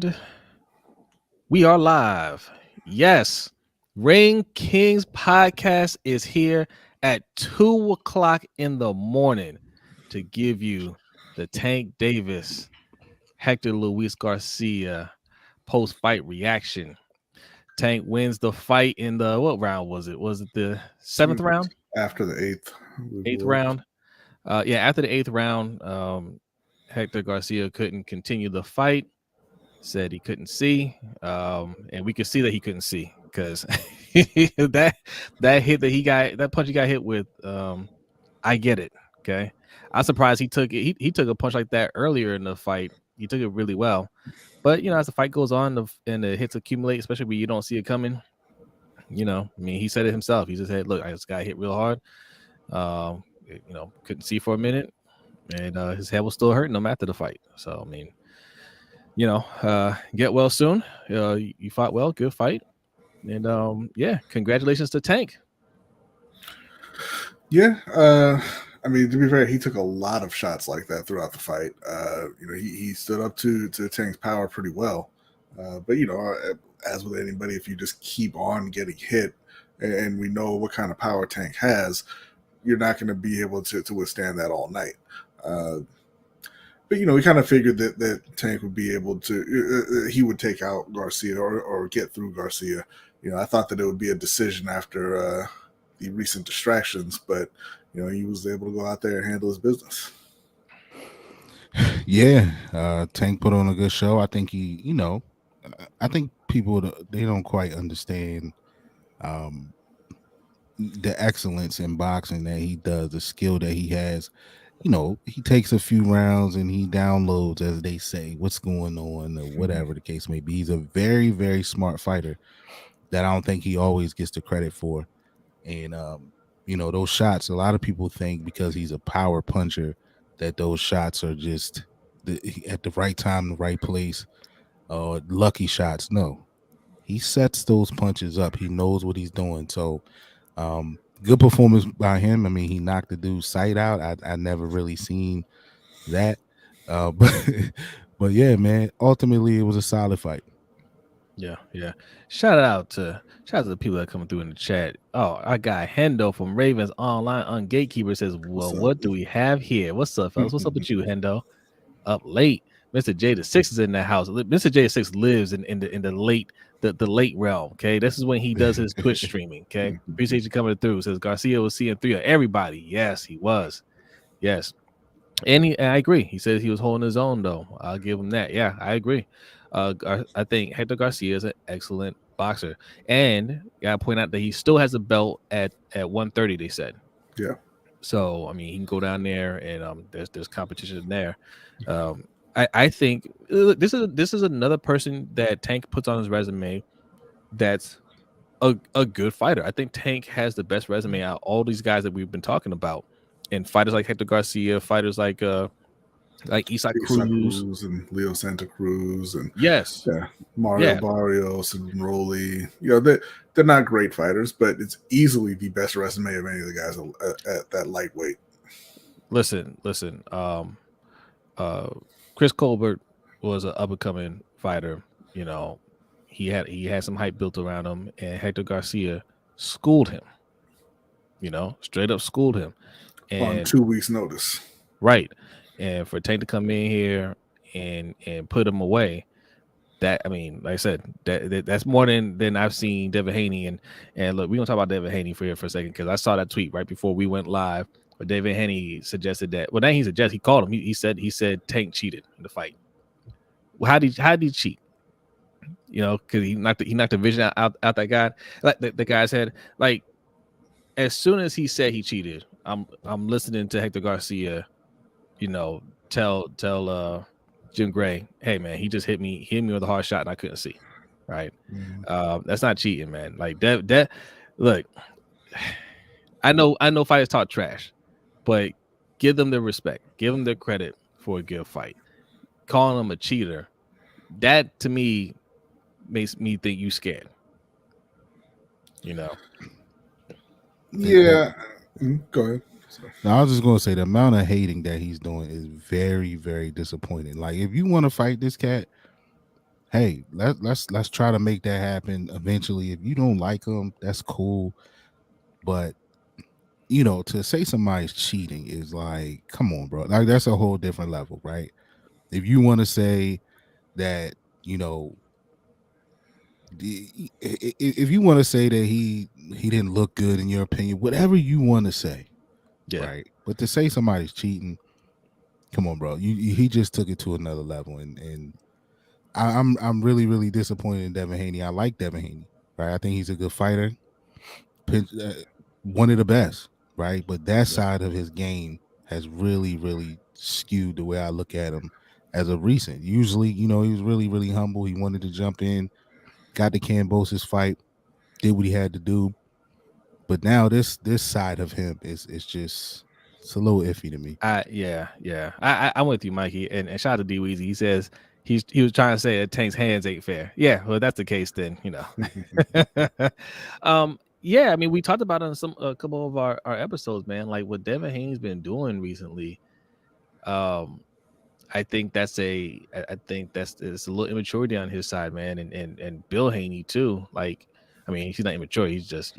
And we are live. Yes, Ring Kings podcast is here at 2 o'clock in the morning to give you the Tank Davis, Hector Luis Garcia post fight reaction. Tank wins the fight in the what round was it? Was it the seventh round? After the eighth. Eighth round. After the eighth round, Hector Garcia couldn't continue the fight. Said he couldn't see, and we could see that he couldn't see because that hit that he got, that punch he got hit with. I get it. Okay, I'm surprised he took it. He took a punch like that earlier in the fight. He took it really well, but as the fight goes on and the hits accumulate, especially when you don't see it coming. I mean, he said it himself. He just said, "Look, I just got hit real hard. Couldn't see for a minute, and his head was still hurting him after the fight. So I mean." Get well soon. You fought well, good fight. And congratulations to Tank. Yeah, I mean, to be fair, he took a lot of shots like that throughout the fight. He stood up to Tank's power pretty well. But as with anybody, if you just keep on getting hit, and we know what kind of power Tank has, you're not going to be able to withstand that all night. But we kind of figured that Tank would be able to, he would take out Garcia or get through Garcia. I thought that it would be a decision after the recent distractions, but he was able to go out there and handle his business. Yeah, Tank put on a good show. I think I think people, they don't quite understand the excellence in boxing that he does, the skill that he has. He takes a few rounds and he downloads, as they say, what's going on or whatever the case may be. He's a very, very smart fighter that I don't think he always gets the credit for. And, those shots, a lot of people think because he's a power puncher that those shots are just at the right time, the right place, lucky shots. No, he sets those punches up. He knows what he's doing. So, good performance by him. I mean, he knocked the dude's sight out. I never really seen that. But yeah, man, ultimately it was a solid fight. Yeah. Shout out to the people that are coming through in the chat. Oh, our guy Hendo from Ravens Online on Gatekeeper says, well, what do we have here? What's up, fellas? What's up with you, Hendo? Up late. Mr. J6 is in the house. Mr. J6 lives in the late the late realm. Okay, this is when he does his Twitch streaming. Okay, appreciate you coming through. Says Garcia was seeing three of everybody. Yes, he was. Yes, and I agree. He said he was holding his own though. I'll give him that. Yeah, I agree. I think Hector Garcia is an excellent boxer, and gotta point out that he still has a belt at 130. They said. Yeah. So I mean, he can go down there, and there's competition there. I think this is another person that Tank puts on his resume that's a good fighter. I think Tank has the best resume out of all these guys that we've been talking about, and fighters like Hector Garcia, fighters like Isaac Cruz and Leo Santa Cruz, and Mario Barrios and Rolly. They're not great fighters, but it's easily the best resume of any of the guys at that lightweight. Listen. Chris Colbert was an up-and-coming fighter. He had some hype built around him, and Hector Garcia schooled him. Straight up schooled him. And, on 2 weeks' notice. Right. And for Tank to come in here and put him away, that, I mean, like I said, that's more than I've seen Devin Haney. And look, we're going to talk about Devin Haney for a second, because I saw that tweet right before we went live. But David Haney suggested that. Well, then he called him. He said Tank cheated in the fight. Well, how did he cheat? Because he knocked the vision out that guy, like the guy's head. Like, as soon as he said he cheated, I'm listening to Hector Garcia, tell Jim Gray, hey man, he just hit me with a hard shot and I couldn't see. Right? Mm-hmm. That's not cheating, man. Like that. Look, I know fighters talk trash, but give them their respect, give them their credit for a good fight. Calling them a cheater, that to me makes me think you scared. Yeah. Go ahead. Now, I was just going to say the amount of hating that he's doing is very, very disappointing. Like, if you want to fight this cat, hey, let's try to make that happen eventually. If you don't like him, that's cool. But to say somebody's cheating is like, come on, bro. Like that's a whole different level, right? If you want to say that, you know, if you want to say that he didn't look good in your opinion, whatever you want to say, Yeah. right? But to say somebody's cheating, come on, bro. He just took it to another level, and I'm really really disappointed in Devin Haney. I like Devin Haney, right? I think he's a good fighter, one of the best, right? But that Yeah. side of his game has really really skewed the way I look at him as of recent. Usually, he was really really humble. He wanted to jump in, got the Cambosis fight, did what he had to do. But now this side of him is just it's a little iffy to me. Yeah. I'm with you, Mikey. And shout out to D Weezy. He says he was trying to say that Tank's hands ain't fair. Yeah, well, that's the case then, Yeah, I mean, we talked about it on a couple of our episodes, man. Like what Devin Haney's been doing recently. I think that's it's a little immaturity on his side, man, and Bill Haney too. Like, I mean, he's not immature. He's just,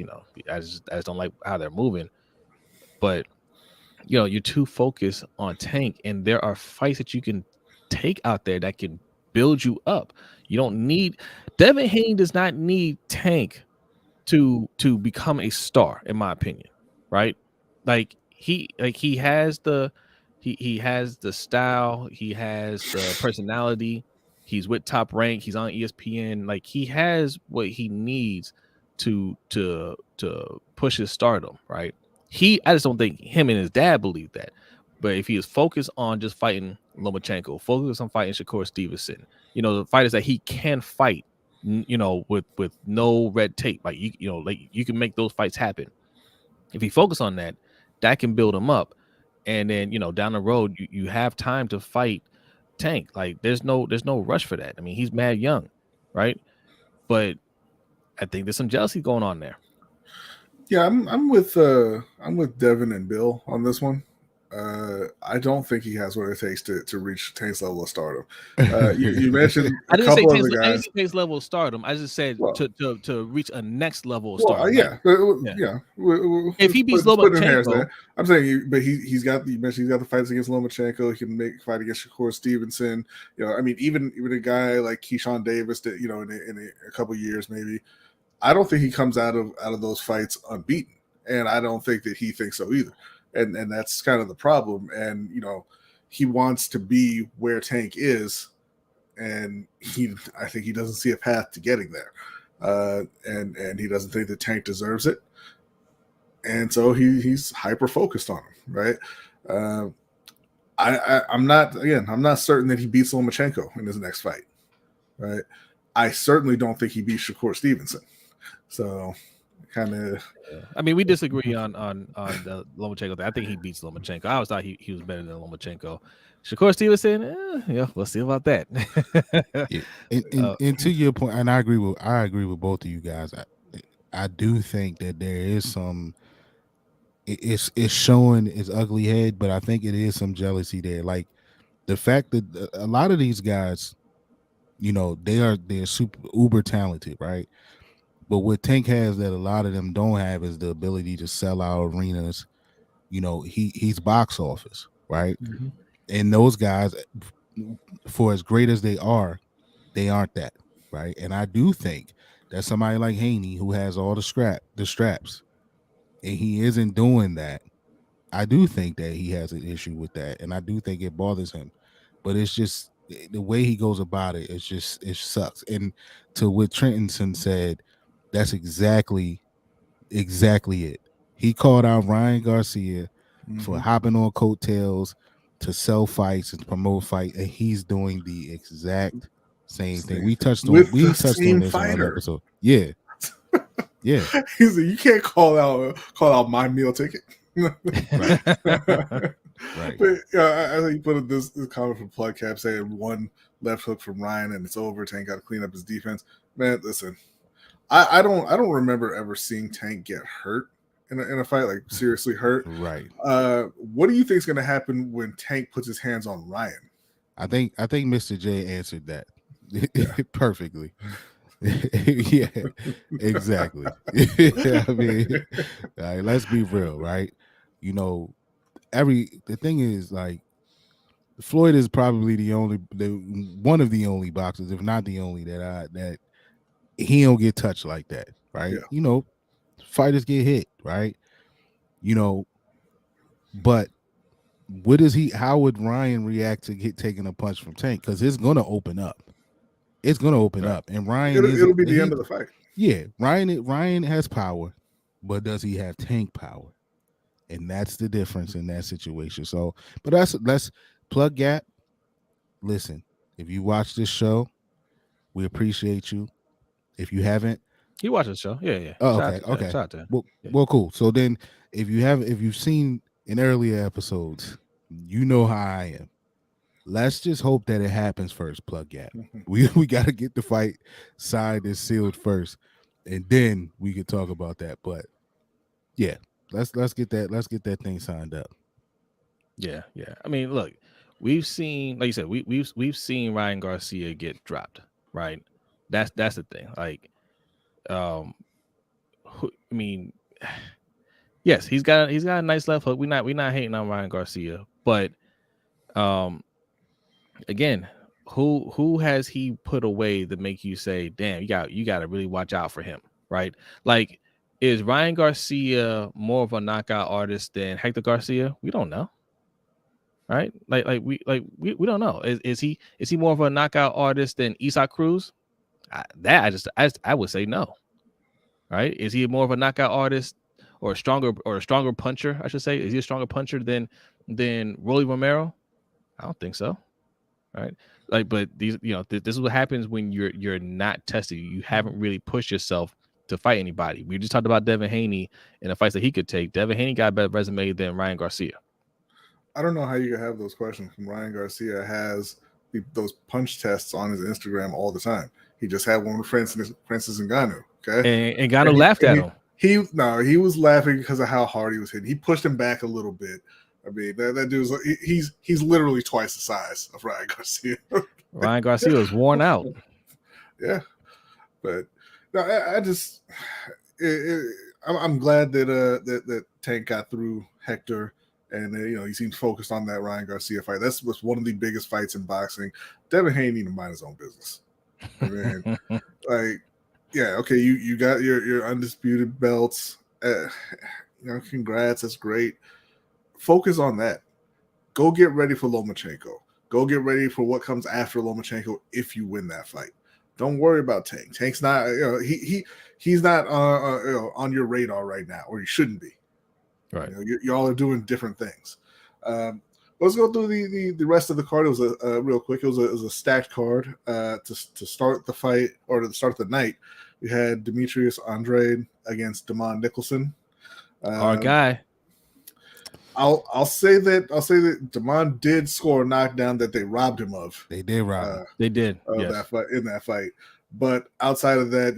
I just don't like how they're moving. But you're too focused on Tank, and there are fights that you can take out there that can build you up. You don't need Devin Haney does not need Tank to become a star, in my opinion, right? He has he has the style, he has the personality, he's with Top Rank, he's on ESPN, like he has what he needs to push his stardom, right? I just don't think him and his dad believe that. But if he is focused on just fighting Lomachenko, focused on fighting Shakur Stevenson, the fighters that he can fight, with no red tape, like like you can make those fights happen. If he focus on that, that can build him up, and then down the road you have time to fight Tank. Like there's no rush for that. I mean, he's mad young, right? But I think there's some jealousy going on there. Yeah, I'm with Devin and Bill on this one. I don't think he has what it takes to reach Tank's level of stardom. You mentioned I a didn't say couple of Tank's, the I didn't guys. say Tank's level of stardom. I just said Well, to reach a next level of well, stardom. yeah, Yeah. If If he beats Lomachenko, there, I'm saying, but he's got. You mentioned he's got the fights against Lomachenko. He can fight against Shakur Stevenson. I mean, even a guy like Keyshawn Davis that in a couple years maybe. I don't think he comes out of those fights unbeaten, and I don't think that he thinks so either. And that's kind of the problem. And he wants to be where Tank is, and I think he doesn't see a path to getting there. And he doesn't think that Tank deserves it, and so he's hyper focused on him, right? I'm not certain that he beats Lomachenko in his next fight, right? I certainly don't think he beats Shakur Stevenson. So kind of. I mean, we disagree on the Lomachenko thing. I think he beats Lomachenko. I always thought he was better than Lomachenko. Shakur Stevenson, yeah, we'll see about that. Yeah. And to your point, and I agree with both of you guys. I do think that there is some. It's showing its ugly head, but I think it is some jealousy there. Like the fact that a lot of these guys, they're super uber talented, right? But what Tank has that a lot of them don't have is the ability to sell out arenas. He's box office, right? Mm-hmm. And those guys, for as great as they aren't that, right? And I do think that somebody like Haney, who has all the straps, and he isn't doing that. I do think that he has an issue with that, and I do think it bothers him. But it's just the way he goes about it. It sucks. And to what Trenton said, that's exactly it. He called out Ryan Garcia for hopping on coattails to sell fights and to promote fight, and he's doing the exact same thing. We touched on this on another episode. Yeah. Yeah. He said you can't call out my meal ticket. Right. Right. But I think you put this comment from Plugcap saying one left hook from Ryan and it's over. Tank got to clean up his defense. Man, listen, I don't remember ever seeing Tank get hurt in a fight, like seriously hurt. Right. What do you think is going to happen when Tank puts his hands on Ryan? I think Mr. J answered that. perfectly. Yeah, exactly. I mean, let's be real, right? You know, the thing is like Floyd is probably one of the only boxers, if not the only, that he don't get touched like that, right? Yeah. You know, fighters get hit, right? You know, but how would Ryan react to get taking a punch from Tank? Because it's gonna open up. It's gonna open Right. up. And Ryan It'll be the end of the fight. Yeah, Ryan has power, but does he have Tank power? And that's the difference in that situation. So, but let's plug Gap. Listen, if you watch this show, we appreciate you. If you haven't, He watches the show. Yeah, yeah. oh, Shout okay, out to okay. shout out to him. Well, Yeah. well, cool. So then, if you've seen in earlier episodes, you know how I am. Let's just hope that it happens first. Plug Gap. We got to get the fight signed and sealed first, and then we could talk about that. But yeah, let's get that thing signed up. Yeah, yeah. I mean, look, we've seen, like you said, we've seen Ryan Garcia get dropped, right? That's the thing. Like, I mean, yes, he's got a nice left hook. We're not hating on Ryan Garcia, but again, who has he put away to make you say, damn, you got to really watch out for him, right? Like, is Ryan Garcia more of a knockout artist than Hector Garcia? We don't know. Right? We don't know. Is he more of a knockout artist than Isaac Cruz? I would say no. Right? Is he more of a knockout artist or a stronger puncher? I should say. Is he a stronger puncher than Rolly Romero? I don't think so. Right? Like, but these, this is what happens when you're not tested. You haven't really pushed yourself to fight anybody. We just talked about Devin Haney and the fights that he could take. Devin Haney got a better resume than Ryan Garcia. I don't know how you can have those questions when Ryan Garcia has those punch tests on his Instagram all the time. He just had one with Francis Ngannou. Okay, And Ngannou laughed at him. He was laughing because of how hard he was hitting. He pushed him back a little bit. I mean, that dude's he's literally twice the size of Ryan Garcia. Ryan Garcia was worn out. Yeah, but no, I'm glad that Tank got through Hector. And he seems focused on that Ryan Garcia fight. That's was one of the biggest fights in boxing. Devin Haney need to mind his own business. I mean, yeah, okay, you got your undisputed belts. Congrats, that's great. Focus on that. Go get ready for Lomachenko. Go get ready for what comes after Lomachenko if you win that fight. Don't worry about Tank. Tank's not, he's not on your radar right now, or he shouldn't be. Right. Y'all are doing different things. Let's go through the rest of the card. It was a real quick. It was a stacked card to start the fight or to start the night. We had Demetrius Andrade against Damon Nicholson. Our guy. I'll say that Damon did score a knockdown that they robbed him of. They did rob him. They did. Yes. that fight. But outside of that,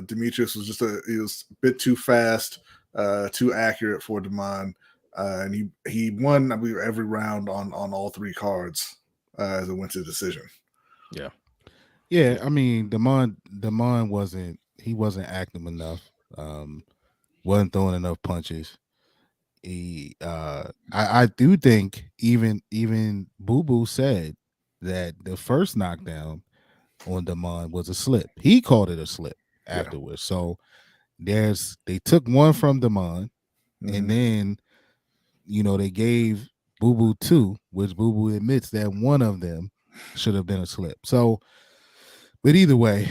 Demetrius was he was a bit too fast. Too accurate for Damon, and he won, I believe, every round on all three cards as it went to decision. Yeah. I mean, Damon wasn't active enough. Wasn't throwing enough punches. I do think even Boo Boo said that the first knockdown on Damon was a slip. He called it a slip afterwards. So they took one from Damon, and then they gave Boo Boo two, which Boo Boo admits that one of them should have been a slip. So, but either way,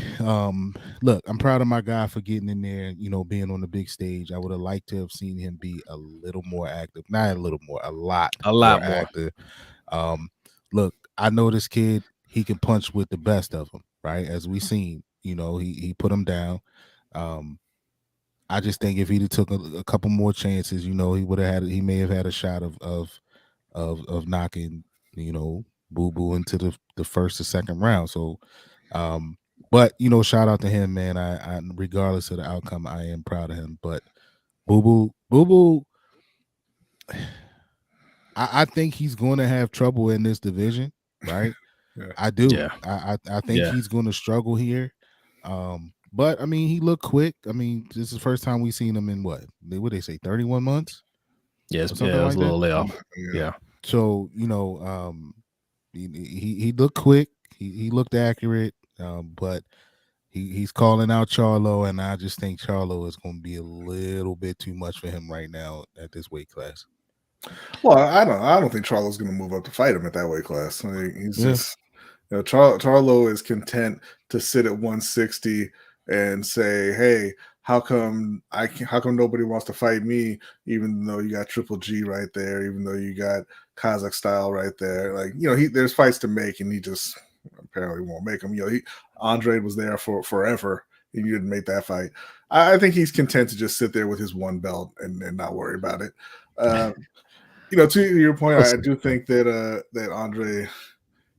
look, I'm proud of my guy for getting in there, being on the big stage. I would have liked to have seen him be a little more active. Not a little more, a lot more active. Look, I know this kid, he can punch with the best of them, right? As we seen, he put him down. I just think if he'd took a couple more chances, he may have had a shot of knocking, Boo Boo into the first or second round. So, but shout out to him, man. I regardless of the outcome, I am proud of him. But Boo Boo, I think he's going to have trouble in this division, right? I do. Yeah. I think he's going to struggle here. But I mean, he looked quick. I mean, this is the first time we've seen him in what they say, 31 months. Yes, or something it like was a that. little layoff. Yeah. So he looked quick. He looked accurate. But he's calling out Charlo, and I just think Charlo is going to be a little bit too much for him right now at this weight class. Well, I don't think Charlo's going to move up to fight him at that weight class. I mean, he's just, Charlo is content to sit at 160 and say, "Hey, how come nobody wants to fight me? Even though you got Triple G right there, even though you got Kazakh style right there, like there's fights to make, and he just apparently won't make them. Andre was there for forever, and you didn't make that fight. I think he's content to just sit there with his one belt and not worry about it. To your point, I do think that Andre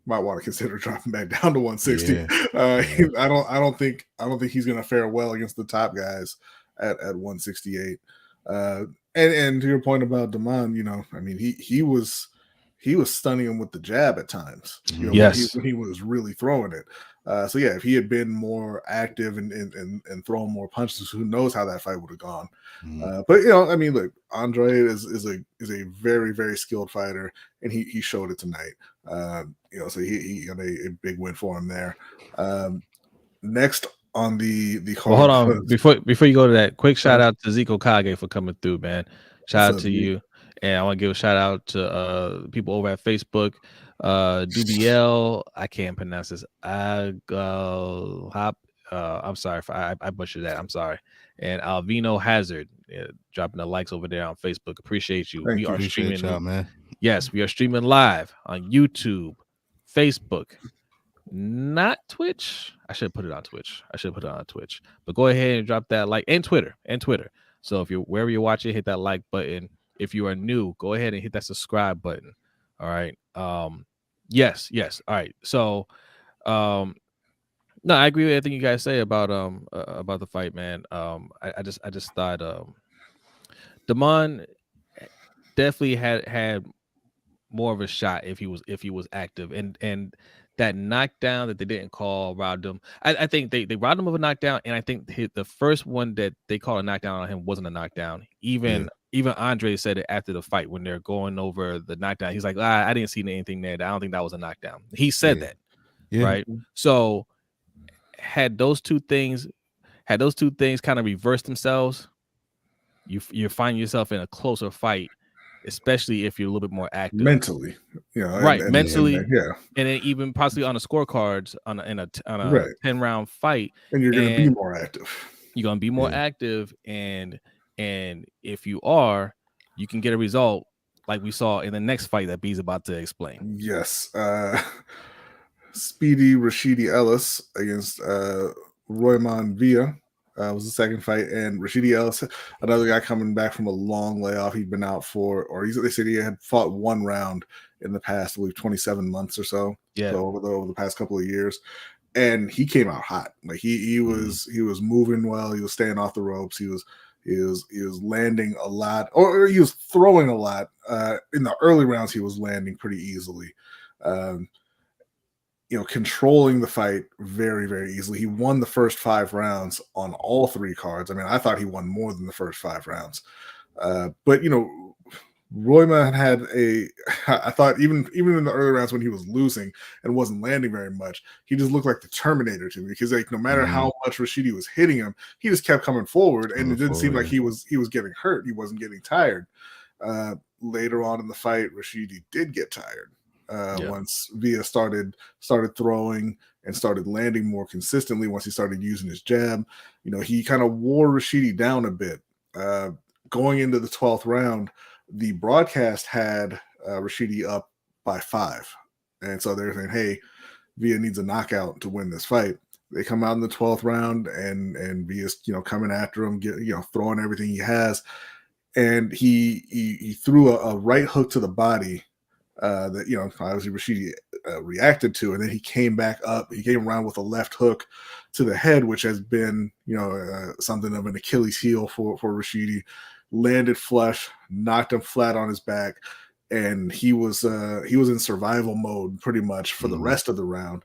might want to consider dropping back down to 160. I don't think he's going to fare well against the top guys at 168. And to your point about Damon, I mean he was stunning him with the jab at times. Yes, when he was really throwing it. So yeah, if he had been more active and throwing more punches, who knows how that fight would have gone. But I mean, look, Andre is a very, very skilled fighter, and he showed it tonight. So he got a big win for him there. Next on the card. Well, hold on before you go to that. Quick shout out to Zico Kage for coming through, man. Shout out to you, and I want to give a shout out to people over at Facebook. Dubiel, I can't pronounce this. I'm sorry if I butchered that. I'm sorry. And Alvino Hazard, dropping the likes over there on Facebook. Appreciate you. We are streaming, man. Yes, we are streaming live on YouTube, Facebook, not Twitch. I should put it on Twitch. But go ahead and drop that like, and Twitter. So if you're wherever you're watching, hit that like button. If you are new, go ahead and hit that subscribe button. All right. Yes. All right. So, no, I agree with everything you guys say about the fight, man. I just thought Damon definitely had more of a shot if he was active, and that knockdown that they didn't call robbed him. I think they robbed him of a knockdown, and I think the first one that they called a knockdown on him wasn't a knockdown. Even Andre said it after the fight when they're going over the knockdown. He's like, I didn't see anything there. I don't think that was a knockdown. He said that, right? So had those two things kind of reversed themselves, you find yourself in a closer fight, especially if you're a little bit more active mentally, right? Mentally, and then even possibly on the scorecards on a 10-round fight, and you're going to be more active. You're going to be more active, and if you are, you can get a result like we saw in the next fight that B's about to explain. Yes, Speedy Rashidi Ellis against Royman Villa. Was the second fight, and Rashidi Ellis, another guy coming back from a long layoff. He'd been out they said he had fought one round in the past, I believe, 27 months or so. Yeah. So over the past couple of years, and he came out hot. Like he was moving well. He was staying off the ropes. He was landing a lot, or he was throwing a lot. In the early rounds, he was landing pretty easily. Controlling the fight very, very easily. He won the first 5 rounds on all 3 cards. I mean, I thought he won more than the first 5 rounds. But Royman had I thought even in the early rounds when he was losing and wasn't landing very much, he just looked like the Terminator to me, because no matter how much Rashidi was hitting him, he just kept coming forward, and it didn't seem like he was getting hurt. He wasn't getting tired. Later on in the fight, Rashidi did get tired. Once Villa started throwing and started landing more consistently, once he started using his jab, he kind of wore Rashidi down a bit. Going into the 12th round, the broadcast had Rashidi up by 5. And so they're saying, hey, Villa needs a knockout to win this fight. They come out in the 12th round, and Villa's, coming after him, throwing everything he has. And he threw a right hook to the body that obviously Rashidi reacted to, and then he came back up. He came around with a left hook to the head, which has been something of an Achilles heel for Rashidi. Landed flush, knocked him flat on his back, and he was in survival mode pretty much for the rest of the round.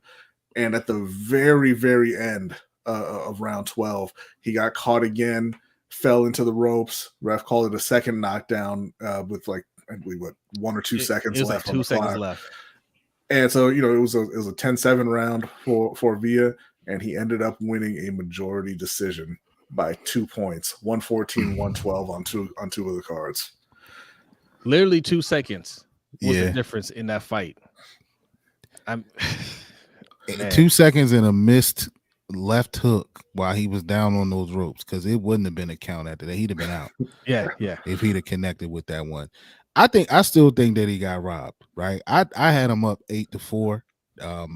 And at the very, very end of round 12, he got caught again, fell into the ropes. Ref called it a second knockdown with like, I believe, 1 or 2 seconds left. Like 2 seconds left. And so, it was a 10-7 round for Villa, and he ended up winning a majority decision by 2 points, 114-112 on two of the cards. Literally 2 seconds was the difference in that fight. 2 seconds and a missed left hook while he was down on those ropes, because it wouldn't have been a count after that. He'd have been out. Yeah. If he'd have connected with that one. I still think that he got robbed, right? I had him up 8-4.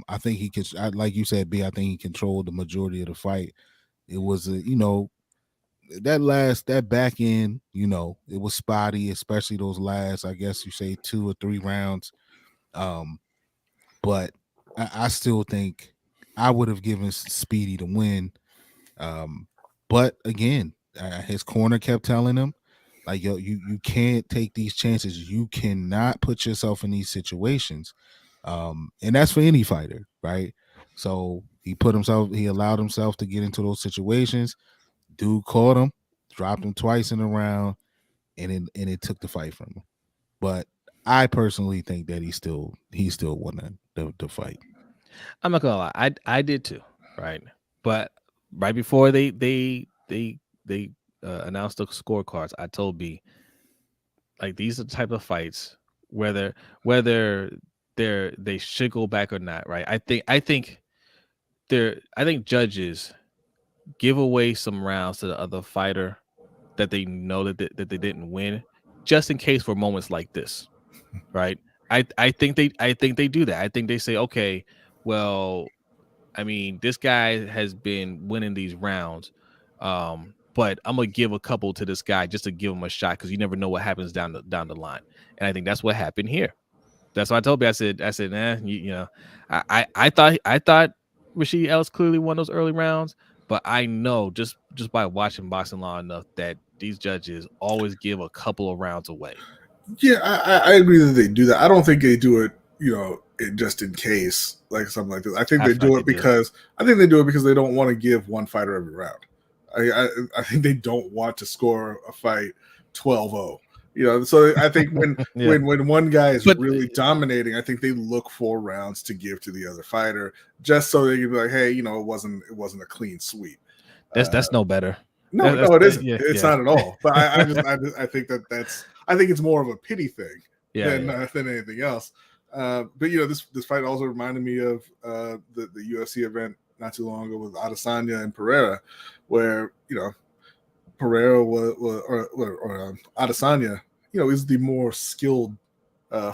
I think he could, like you said, B, I think he controlled the majority of the fight. It was that back end, it was spotty, especially those last, I guess you say 2 or 3 rounds. But I still think I would have given Speedy the win. But again, his corner kept telling him, like, yo, you can't take these chances. You cannot put yourself in these situations. And that's for any fighter, right? So he allowed himself to get into those situations. Dude caught him, dropped him twice in a round, and it took the fight from him. But I personally think that he still won the fight. I'm not gonna lie, I did too, right? But right before they announced the scorecards, I told B, like, these are the type of fights whether they should go back or not, right? I think judges give away some rounds to the other fighter that they know that they didn't win, just in case for moments like this, right? I think they do that. I think they say, okay, well, I mean, this guy has been winning these rounds, but I'm gonna give a couple to this guy just to give him a shot, because you never know what happens down the line. And I think that's what happened here. That's what I told you. I said, I thought Rashid Ellis clearly won those early rounds, but I know just by watching Boxing Law enough that these judges always give a couple of rounds away. Yeah, I agree that they do that. I don't think they do it, just in case, like something like this. I think they do it because they don't want to give one fighter every round. I think they don't want to score a fight 12-0. So I think when when one guy is really dominating, I think they look for rounds to give to the other fighter, just so they can be like, hey, it wasn't a clean sweep. That's no better. No, it isn't. It's not at all. But I think I think it's more of a pity thing than anything else. But this fight also reminded me of the UFC event not too long ago with Adesanya and Pereira, where Pereira or Adesanya, is the more skilled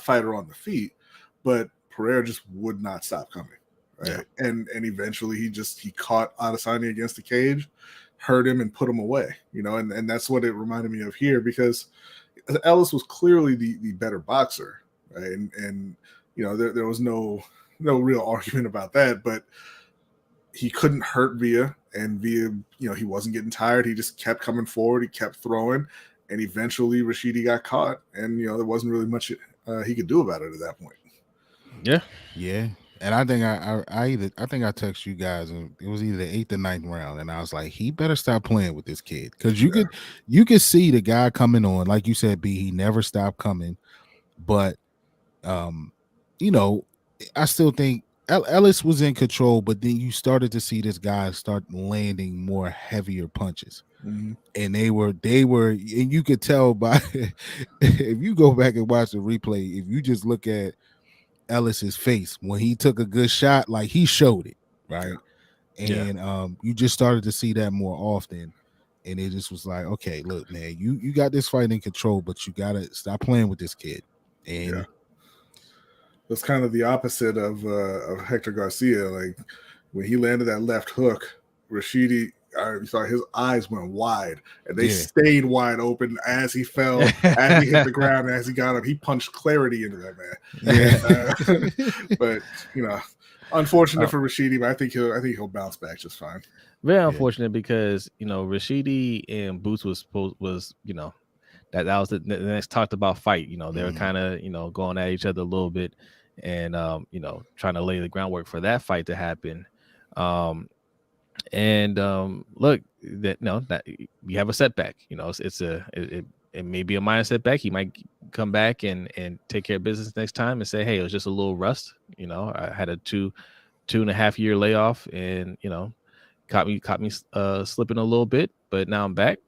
fighter on the feet, but Pereira just would not stop coming. Right? Yeah. And eventually he caught Adesanya against the cage, hurt him, and put him away. And that's what it reminded me of here, because Ellis was clearly the better boxer, right? And there was no real argument about that, but he couldn't hurt Villa, and Villa, he wasn't getting tired. He just kept coming forward. He kept throwing, and eventually Rashidi got caught, and there wasn't really much he could do about it at that point. Yeah. And I think I think I texted you guys, and it was either the 8th or 9th round, and I was like, he better stop playing with this kid, because you could see the guy coming on, like you said, B. He never stopped coming, but I still think Ellis was in control, but then you started to see this guy start landing more heavier punches. Mm-hmm. And they were, and you could tell by if you go back and watch the replay, if you just look at Ellis's face when he took a good shot, like, he showed it, right? Yeah. And you just started to see that more often, and it just was like, okay, look, man, you got this fight in control, but you gotta stop playing with this kid. And that's kind of the opposite of Hector Garcia. Like, when he landed that left hook, Rashidi, I saw his eyes went wide, and they stayed wide open as he fell, as he hit the ground, as he got up. He punched clarity into that man. Yeah. But unfortunate for Rashidi, but I think he'll bounce back just fine. Very unfortunate, because Rashidi and Boots was that was the next talked about fight. You know, they were Mhm. kind of, going at each other a little bit, and trying to lay the groundwork for that fight to happen. Look, that you have a setback. It may be a minor setback. He might come back and take care of business next time and say, hey, it was just a little rust. I had a 2.5 year layoff, and caught me slipping a little bit, but now I'm back.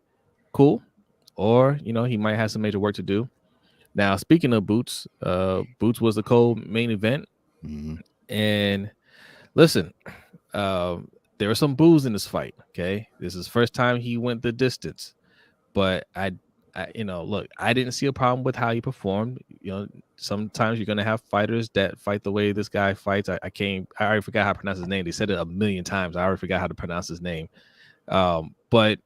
Cool. Or he might have some major work to do. Now, speaking of Boots, Boots was the co-main event, and listen, there were some boos in this fight. Okay, this is the first time he went the distance, but I look, I didn't see a problem with how he performed. Sometimes you're gonna have fighters that fight the way this guy fights. I already forgot how to pronounce his name. They said it a million times. I already forgot how to pronounce his name. But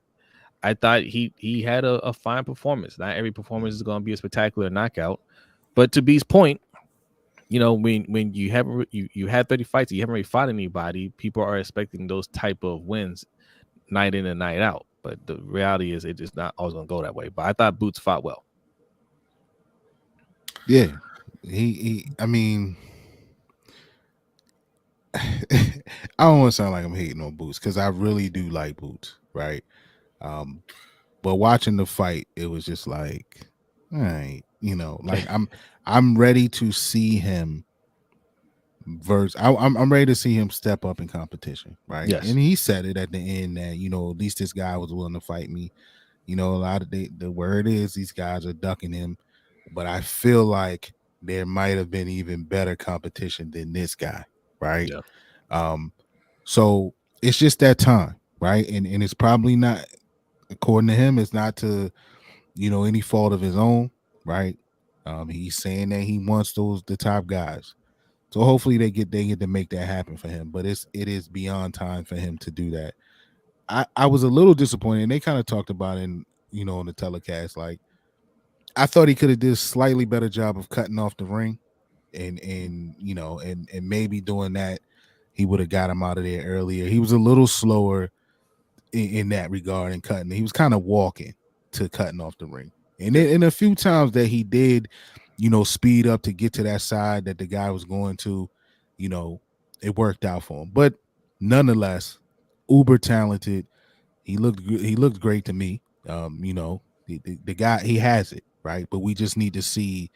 I thought he had a fine performance. Not every performance is going to be a spectacular knockout, but to B's point, when you haven't you had 30 fights, you haven't really fought anybody, people are expecting those type of wins night in and night out. But the reality is, it's just not always going to go that way. But I thought Boots fought well. Yeah, I mean, I don't want to sound like I'm hating on Boots because I really do like Boots, right? But watching the fight, it was just like, all right, like I'm ready to see him I'm ready to see him step up in competition, right? Yes. And he said it at the end that at least this guy was willing to fight me. A lot of the word is these guys are ducking him, but I feel like there might have been even better competition than this guy, right? Yeah. So it's just that time, right? And it's probably not, according to him, it's not to any fault of his own, right? He's saying that he wants the top guys. So hopefully they get to make that happen for him. But it is beyond time for him to do that. I was a little disappointed. And they kind of talked about it on the telecast. Like, I thought he could have did a slightly better job of cutting off the ring, and maybe doing that, he would have got him out of there earlier. He was a little slower in that regard and cutting. He was kind of walking to cutting off the ring. And then a few times that he did, speed up to get to that side that the guy was going to, it worked out for him. But nonetheless, uber talented. He looked great to me. The guy, he has it, right? But we just need to see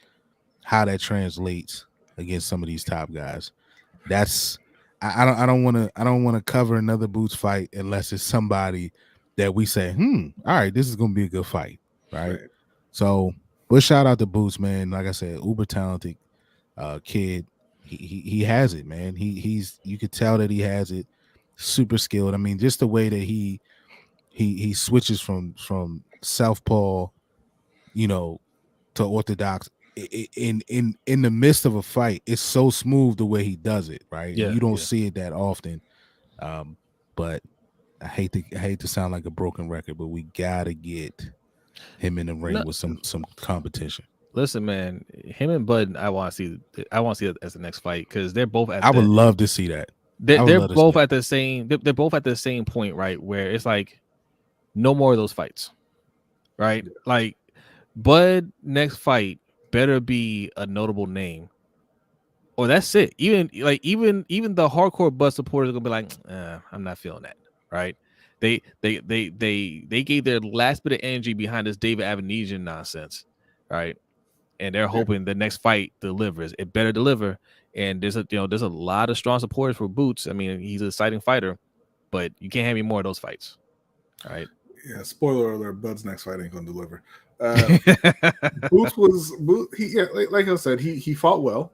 how that translates against some of these top guys. That's I don't want to cover another Boots fight unless it's somebody that we say, all right, this is gonna be a good fight, right? So, but shout out to Boots, man. Like I said, uber talented kid. He has it, man. He's you could tell that he has it. Super skilled. I mean, just the way that he switches from southpaw, to orthodox in the midst of a fight. It's so smooth the way he does it, right? Yeah, And you don't see it that often. But I hate to sound like a broken record, but we gotta get him in the ring with some competition. Listen, man, him and Bud, I want to see it as the next fight, because they're both at I would love to see that. They're both at the same point, right? Where it's like, no more of those fights, right? Like, Bud next fight better be a notable name, or that's it. Even the hardcore Bud supporters are gonna be like, I'm not feeling that, right? They gave their last bit of energy behind this David Avenesian nonsense, right? And they're hoping the next fight delivers. It better deliver. And there's a lot of strong supporters for Boots. I mean, he's an exciting fighter, but you can't have any more of those fights. All right. Yeah, spoiler alert, Bud's next fight ain't gonna deliver. Boots was like I said, he fought well.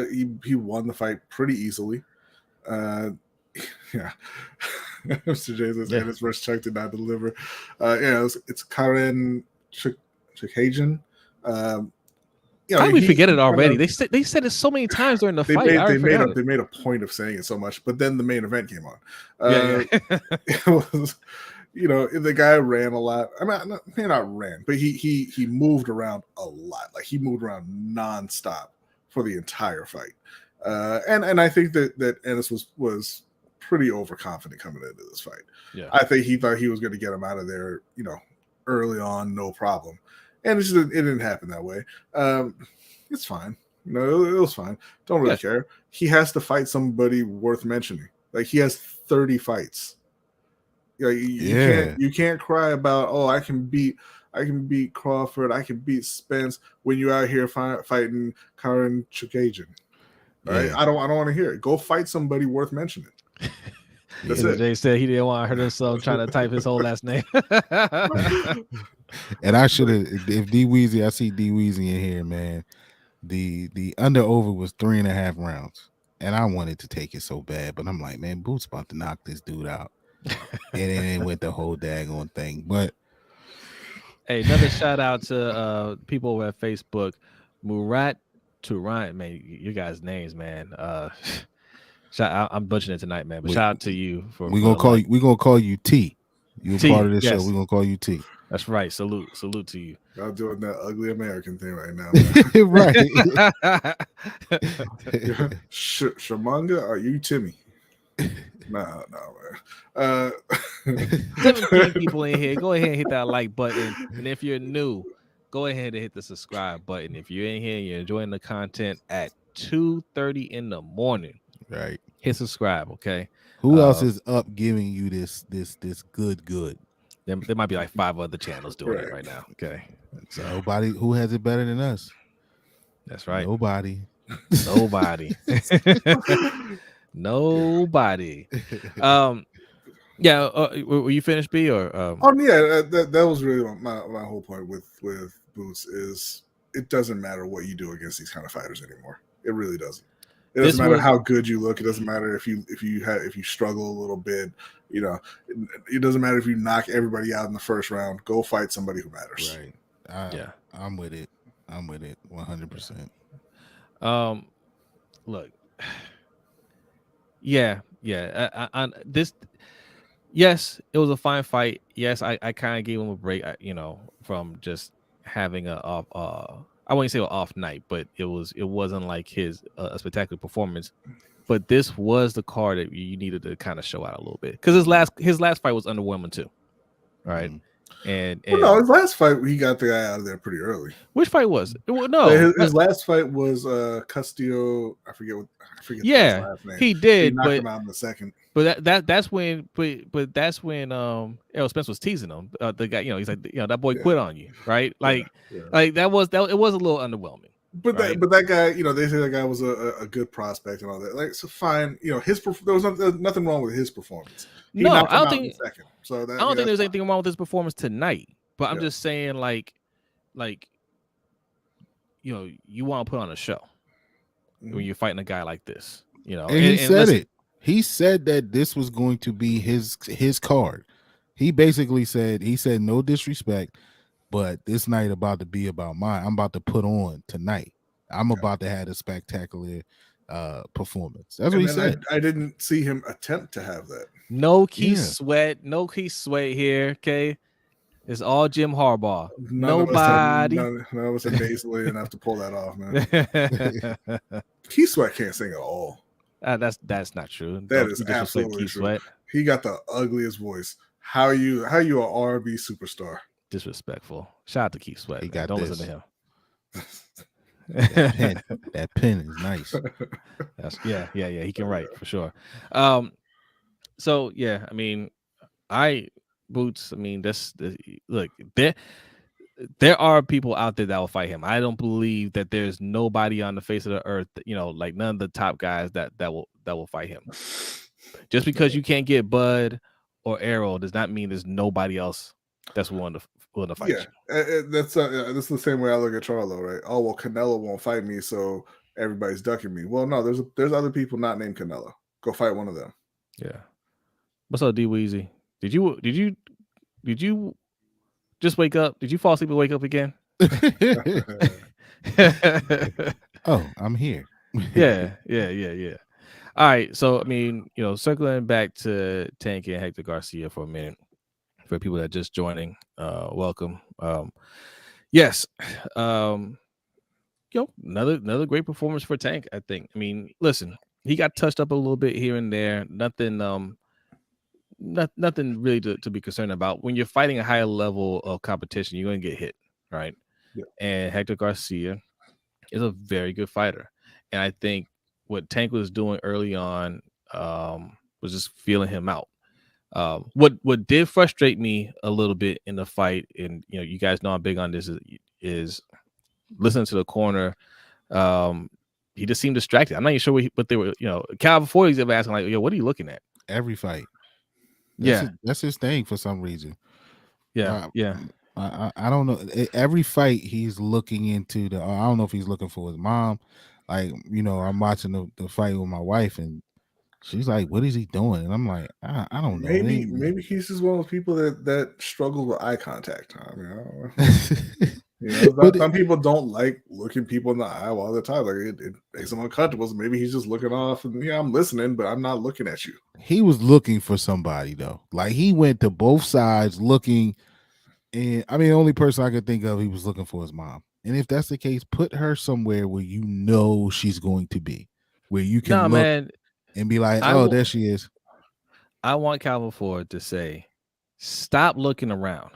He won the fight pretty easily. Yeah. Mr. Jesus and his first Chuck did not deliver. It's Karen Chikajan. How do we forget it already? They said it so many times during the fight. They made a point of saying it so much, but then the main event came on. It was, the guy ran a lot. I mean, not ran, but he moved around a lot. Like, he moved around nonstop for the entire fight. And I think that Ennis was pretty overconfident coming into this fight. Yeah. I think he thought he was going to get him out of there, early on, no problem. and it didn't happen that way. It's fine. It was fine. Don't really care. He has to fight somebody worth mentioning. Like, he has 30 fights. You can't cry about, oh, I can beat Crawford, I can beat Spence when you're out here fighting Karen Chukagian. Right? I don't want to hear it. Go fight somebody worth mentioning. That's it. Jay said he didn't want to hurt himself trying to type his whole last name. And I should have, if D Weezy, I see D Weezy in here, man. The under over was 3.5 rounds, and I wanted to take it so bad, but I'm like, man, Boots about to knock this dude out, and then it went the whole daggone thing. But hey, another shout out to people over at Facebook, Murat Turan, man, you guys' names, man. I'm butchering it tonight, man. But shout out to you for we're gonna call you T. You're part of this show. We're gonna call you T. That's right. Salute to you. Y'all doing that ugly American thing right now, right? Shamanga, are you Timmy? Nah, man. 17 people in here. Go ahead and hit that like button, and if you're new, go ahead and hit the subscribe button. If you're in here and you're enjoying the content at 2:30 in the morning, right? Hit subscribe, okay? Who else is up giving you this good? There might be like 5 other channels doing it right now. Okay. So nobody who has it better than us. That's right. Nobody. Nobody. Yeah. Were you finished, B? Or that was really my whole point with Boots is it doesn't matter what you do against these kind of fighters anymore. It really doesn't. It doesn't matter how good you look. It doesn't matter if you struggle a little bit. It doesn't matter if you knock everybody out in the first round. Go fight somebody who matters. Right. I'm with it. 100%. Look. Yeah. Yes, it was a fine fight. Yes, I kind of gave him a break. From just having I wouldn't say an off night, but it wasn't like his a spectacular performance. But this was the card that you needed to kind of show out a little bit, because his last fight was underwhelming too, right? And no, his last fight he got the guy out of there pretty early. Which fight was it? Well, no, his last fight was Castillo. I forget. Yeah, his last name. He did, he knocked him out in the second. But that's when Errol Spence was teasing him. The guy, he's like, that boy quit on you, right? Like, like it was a little underwhelming. But that guy, they say that guy was a good prospect and all that. Like, so fine, there was nothing wrong with his performance. No, I don't think. Second, so I don't think there's anything wrong with his performance tonight. But I'm just saying, like, you want to put on a show when you're fighting a guy like this, And he said it. He said that this was going to be his card. He basically said, no disrespect, but this night about to be about mine. I'm about to put on tonight. I'm about to have a spectacular performance. That's what he said. I didn't see him attempt to have that. No Keith Sweat. No Keith Sweat here, okay? It's all Jim Harbaugh. Nobody. None of us are nasally enough to pull that off, man. Keith Sweat can't sing at all. That's not true. That is absolutely true. Sweat. He got the ugliest voice. How are you an R&B superstar? Disrespectful. Shout out to Keith Sweat. Don't listen to him. That pen is nice. Yeah. He can write for sure. So yeah, I mean, Boots. I mean, look. There are people out there that will fight him. I don't believe that there's nobody on the face of the earth, like none of the top guys that will fight him. Just because you can't get Bud or Errol does not mean there's nobody else that's willing to fight you. That's the same way I look at Charlo, right? Oh, well, Canelo won't fight me, so everybody's ducking me. Well, no, there's other people not named Canelo. Go fight one of them. Yeah. What's up, D Weezy? Did you just wake up? Did you fall asleep and wake up again? Oh, I'm here. Yeah. All right. So, I mean, circling back to Tank and Hector Garcia for a minute, for people that are just joining, welcome. Yes. Another great performance for Tank, I think. I mean, listen, he got touched up a little bit here and there. Nothing really to be concerned about. When you're fighting a higher level of competition, you're going to get hit, right? and Hector Garcia is a very good fighter. And I think what Tank was doing early on was just feeling him out. What did frustrate me a little bit in the fight, and you guys know I'm big on this, is listening to the corner. He just seemed distracted. I'm not even sure what they were. Cal before he's ever asking like, "Yo, what are you looking at?" Every fight. That's his thing for some reason. Yeah. I don't know. Every fight he's looking into I don't know if he's looking for his mom. Like, I'm watching the fight with my wife, and she's like, "What is he doing?" And I'm like, I don't know. Maybe he's just one of those people that struggles with eye contact. I mean, I don't know. Some people don't like looking people in the eye all the time. Like it makes them uncomfortable. So maybe he's just looking off, and I'm listening, but I'm not looking at you. He was looking for somebody though. Like he went to both sides looking, and I mean, the only person I could think of he was looking for his mom. And if that's the case, put her somewhere where she's going to be, where you can look and be like, "Oh, there she is." I want Calvin Ford to say, "Stop looking around."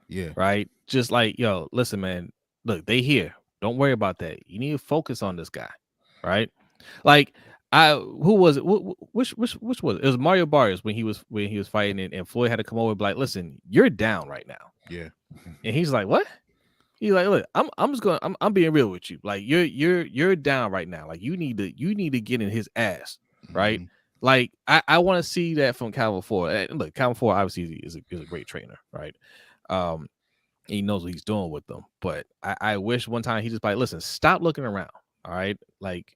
Yeah. Right. Just like, yo, listen, man. Look, they here. Don't worry about that. You need to focus on this guy. Right. Like, who was it? Which was it? It was Mario Barrios when he was fighting, and Floyd had to come over and be like, "Listen, you're down right now." Yeah. And he's like, "What?" He's like, "Look, I'm being real with you. Like, you're down right now. Like, you need to get in his ass, right?" Mm-hmm. Like, I want to see that from Calvin Ford. And look, Calvin Ford obviously is a great trainer, right? He knows what he's doing with them. But I wish one time he just like, listen, stop looking around. All right, like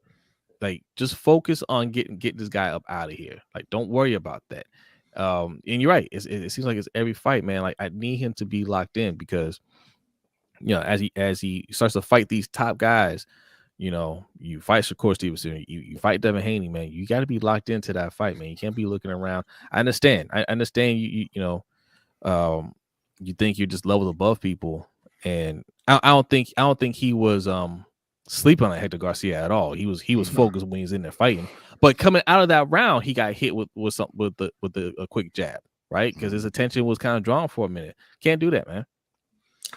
just focus on getting this guy up out of here. Like, don't worry about that. And you're right. It seems like it's every fight, man. Like, I need him to be locked in because, as he starts to fight these top guys, you fight Shakur Stevenson, you fight Devin Haney, man. You got to be locked into that fight, man. You can't be looking around. I understand. You think you're just levels above people, and I don't think he was sleeping on Hector Garcia at all. He was focused when he was in there fighting. But coming out of that round, he got hit with a quick jab, right? Because his attention was kind of drawn for a minute. Can't do that, man.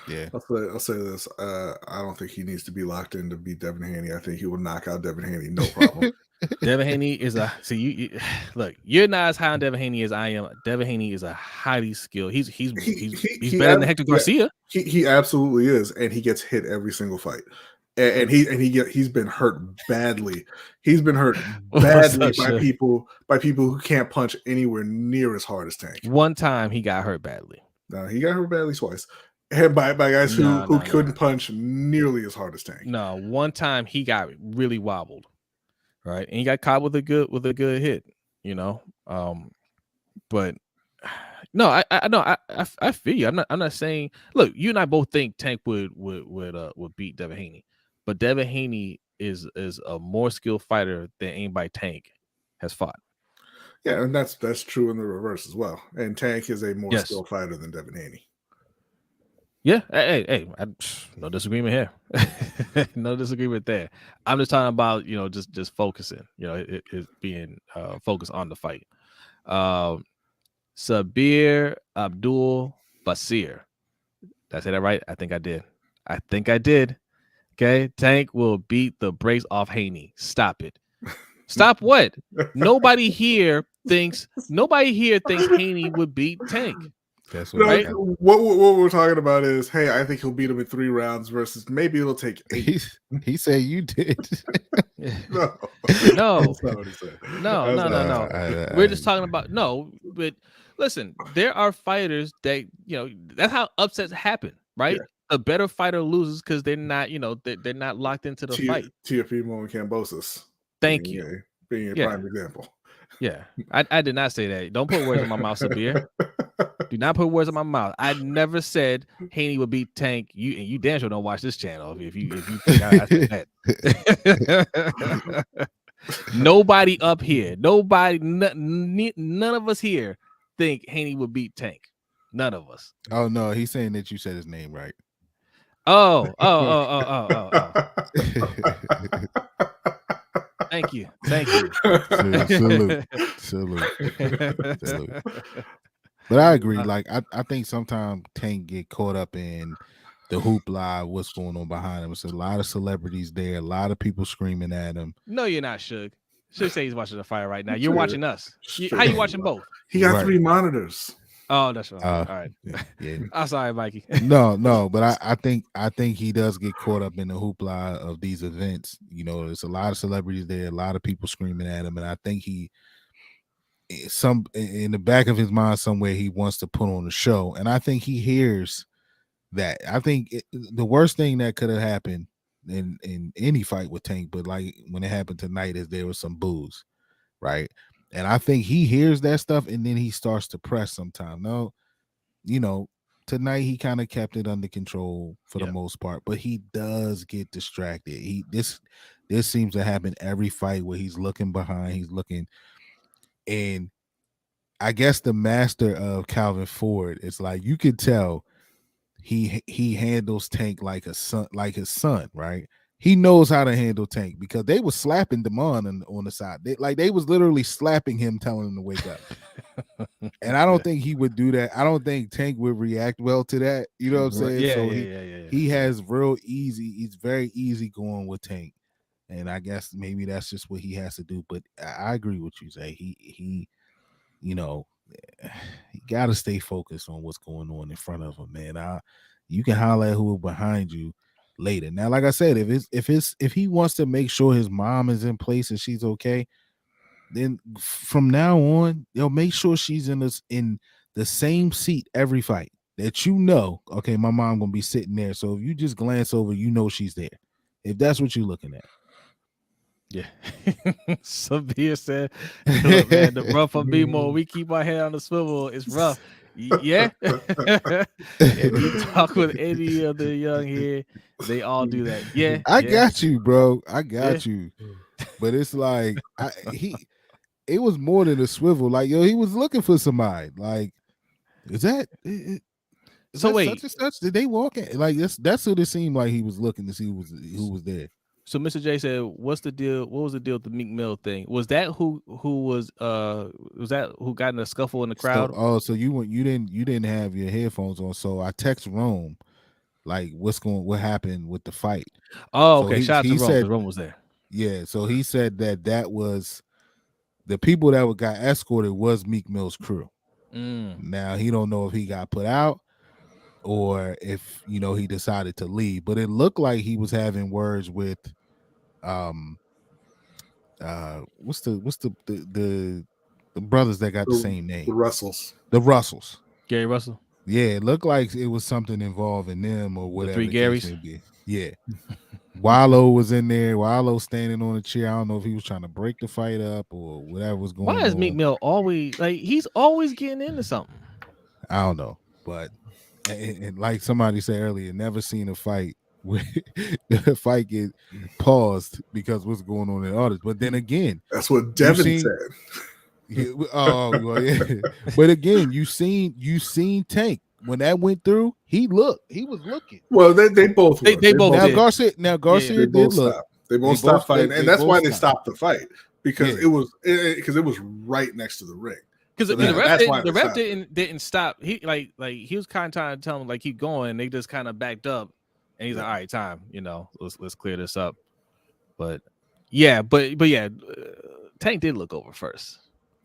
Yeah, I'll say this. I don't think he needs to be locked in to beat Devin Haney. I think he will knock out Devin Haney, no problem. Devin Haney is you look. You're not as high on Devin Haney as I am. Devin Haney is a highly skilled. He's better than Hector Garcia. He absolutely is, and he gets hit every single fight. And he's been hurt badly. He's been hurt badly by people who can't punch anywhere near as hard as Tank. One time he got hurt badly. No, he got hurt badly twice. And by guys who couldn't punch nearly as hard as Tank. No, one time he got really wobbled, right? And he got caught with a good hit, But no, I feel you. I'm not saying. Look, you and I both think Tank would beat Devin Haney, but Devin Haney is a more skilled fighter than anybody Tank has fought. Yeah, and that's true in the reverse as well. And Tank is a more skilled fighter than Devin Haney. Yeah, hey, no disagreement here. No disagreement there. I'm just talking about just focusing. It being focused on the fight. Sabir Abdul Basir. Did I say that right? I think I did. Okay, Tank will beat the brakes off Haney. Stop it. Stop what? Nobody here thinks Haney would beat Tank. That's right. What we're talking about is, hey, I think he'll beat him in 3 rounds versus maybe it'll take 8. He said you did. No. That's not what he said. No. We're just talking about but listen, there are fighters that that's how upsets happen, right? Yeah. A better fighter loses because they're not, they're not locked into the fight. Teofimo and Kambosos. Thank you. Being a prime example. Yeah, I did not say that. Don't put words in my mouth, Sabir. Do not put words in my mouth. I never said Haney would beat Tank. You damn sure don't watch this channel if you think I said that. Nobody up here, none of us here think Haney would beat Tank. None of us. Oh no, he's saying that you said his name right. Oh. Thank you. Salute. But I agree. Like I think sometimes Tank get caught up in the hoopla, what's going on behind him. It's a lot of celebrities there, a lot of people screaming at him. No, you're not, Suge. Suge say he's watching the fight right now. You're watching us. Straight How you up. watching both? He got Right. 3 monitors. Oh, that's right. All right. Yeah. I'm sorry, Mikey. No, but I think he does get caught up in the hoopla of these events. You know, there's a lot of celebrities there, a lot of people screaming at him, and I think he some in the back of his mind somewhere he wants to put on a show, and I think he hears that. I think the worst thing that could have happened in any fight with Tank, but like when it happened tonight, is there was some booze, right? And I think he hears that stuff, and then he starts to press sometime. No, you know, tonight he kind of kept it under control for the most part, but he does get distracted. This seems to happen every fight where he's looking behind, he's looking, and I guess the master of Calvin Ford, it's like you could tell he handles Tank like his son, right? He knows how to handle Tank because they were slapping Damon on the side. They was literally slapping him, telling him to wake up. And I don't think he would do that. I don't think Tank would react well to that. You know what I'm saying? Yeah. He has he's very easy going with Tank. And I guess maybe that's just what he has to do. But I agree with you, Zay. He you know, you gotta stay focused on what's going on in front of him, man. You can holler at who behind you later. Now, like I said, if he wants to make sure his mom is in place and she's okay, then from now on, they'll make sure she's in the same seat every fight. That okay, my mom gonna be sitting there. So if you just glance over, you know she's there. If that's what you're looking at. Yeah. Sabia said, look, man, the rough for me more. We keep our head on the swivel. It's rough. Yeah. If you talk with any of the young here, they all do that. Yeah. I got you, bro. I got you. But it's like it was more than a swivel. Like, yo, he was looking for somebody. Like, is that so wait, such and such? Did they walk in? Like that's what it seemed like he was looking to see who was there. So Mr. J said, "What's the deal? What was the deal with the Meek Mill thing? Was that who was that who got in a scuffle in the crowd?" So you didn't have your headphones on. So I text Rome, like what happened with the fight. Oh, so okay. Shout out to Rome because Rome was there. Yeah, so he said that was the people that got escorted was Meek Mill's crew. Now he don't know if he got put out or if he decided to leave, but it looked like he was having words with what's the brothers that got the same name? The Russells. Gary Russell. Yeah, it looked like it was something involving them or whatever. The three Garys. Yeah. Wallow was in there. Wallow standing on a chair. I don't know if he was trying to break the fight up or whatever was going on. Why is Meek Mill always he's always getting into something? I don't know, but and like somebody said earlier, never seen a fight where the fight get paused because what's going on in the audience. But then again, that's what Devin said. Well, yeah. But again, you seen Tank when that went through. He was looking. Well, they both were. They both did. Garcia did look. They both stopped fighting, and that's why they stopped the fight because it was right next to the ring. Because the ref didn't stop. He he was kind of trying to tell him keep going. They just kind of backed up, and he's like, all right, time. Let's clear this up. But yeah, Tank did look over first.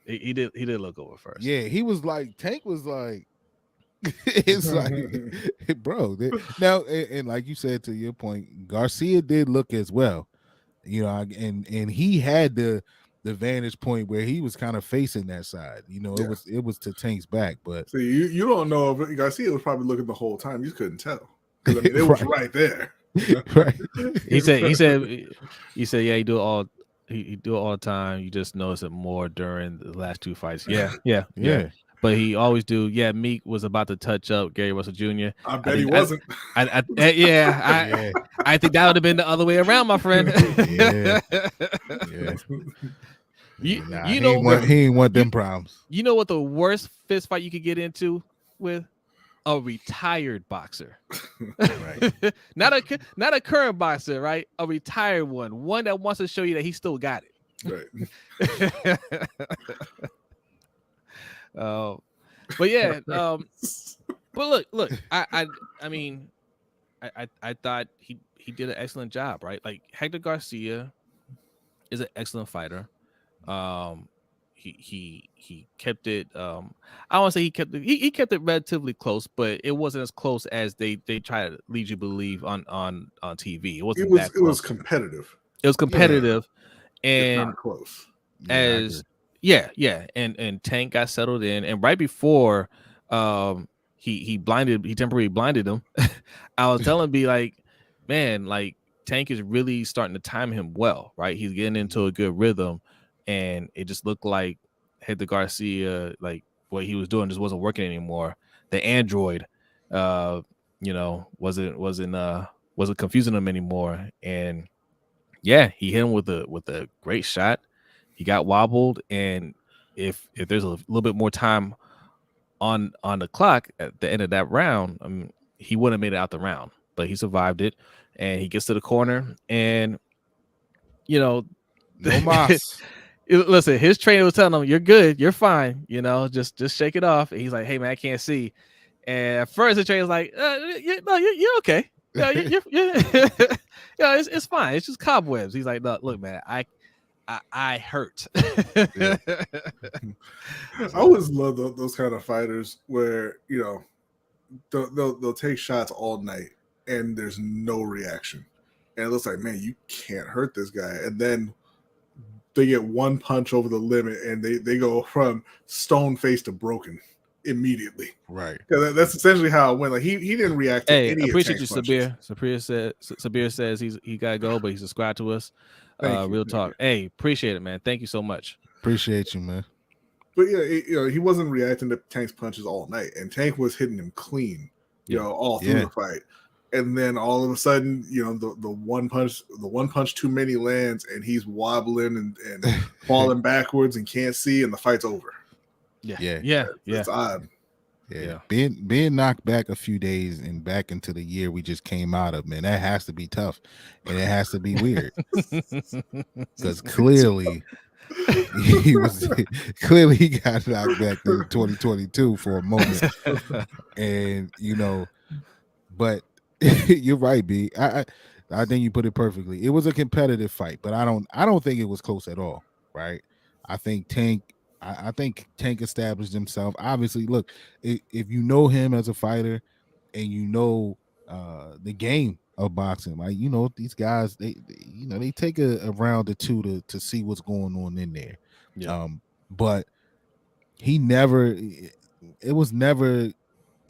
He did look over first. Yeah, he was like Tank was like. It's like, bro. Now, and like you said, to your point, Garcia did look as well. And he had the vantage point where he was kind of facing that side. It was to Tank's back, but so you don't know if Garcia was probably looking the whole time. You couldn't tell because it was right there. Right. He said, yeah, he do it all the time. You just notice it more during the last two fights. Yeah. But he always do. Yeah, Meek was about to touch up Gary Russell Jr. I bet he wasn't. I think that would have been the other way around, my friend. Yeah. He ain't want them problems. You know what the worst fist fight you could get into with? A retired boxer. Right. not a current boxer, right? A retired one that wants to show you that he still got it. Right. But yeah, but look, I mean, I thought he did an excellent job, right? Like Hector Garcia is an excellent fighter. Um, he kept it. I don't want to say he kept it. He kept it relatively close, but it wasn't as close as they try to lead you believe on TV. It wasn't that It was close. competitive. It was competitive, It's and not close. as yeah, and Tank got settled in, and right before he temporarily blinded him. I was telling B like, man, like Tank is really starting to time him well, right? He's getting into a good rhythm, and it just looked like Hector Garcia, like what he was doing just wasn't working anymore. The android wasn't confusing him anymore. And yeah, he hit him with a great shot. He got wobbled, and if there's a little bit more time on the clock at the end of that round, I mean, he wouldn't have made it out the round, but he survived it, and he gets to the corner, and no mas. Listen, his trainer was telling him, "You're good, you're fine, just shake it off." And he's like, "Hey man, I can't see." And at first, the trainer was like, "No, you're okay. Yeah, you're yeah, it's fine. It's just cobwebs." He's like, "No, look, man, I hurt." Yeah. I always love those kind of fighters where they'll take shots all night and there's no reaction, and it looks like, man, you can't hurt this guy, and then they get one punch over the limit and they go from stone face to broken immediately. Right. That's essentially how it went. Like he didn't react to any. Appreciate you, Sabir. Sabir says he gotta go, but he's subscribed to us. Real talk. Hey, appreciate it, man. Thank you so much. Appreciate you, man. But yeah, he wasn't reacting to Tank's punches all night, and Tank was hitting him clean, all through the fight. And then all of a sudden, the one punch too many lands, and he's wobbling and falling backwards and can't see, and the fight's over. Yeah. It's odd. Yeah. Being knocked back a few days and back into the year we just came out of, man, that has to be tough, and it has to be weird because clearly he got knocked back in 2022 for a moment, and but. You're right, B. I think you put it perfectly. It was a competitive fight, but I don't think it was close at all. Right? I think Tank established himself. Obviously, look, if you know him as a fighter and the game of boxing, like these guys, they take a round or two to see what's going on in there. Yeah. But it was never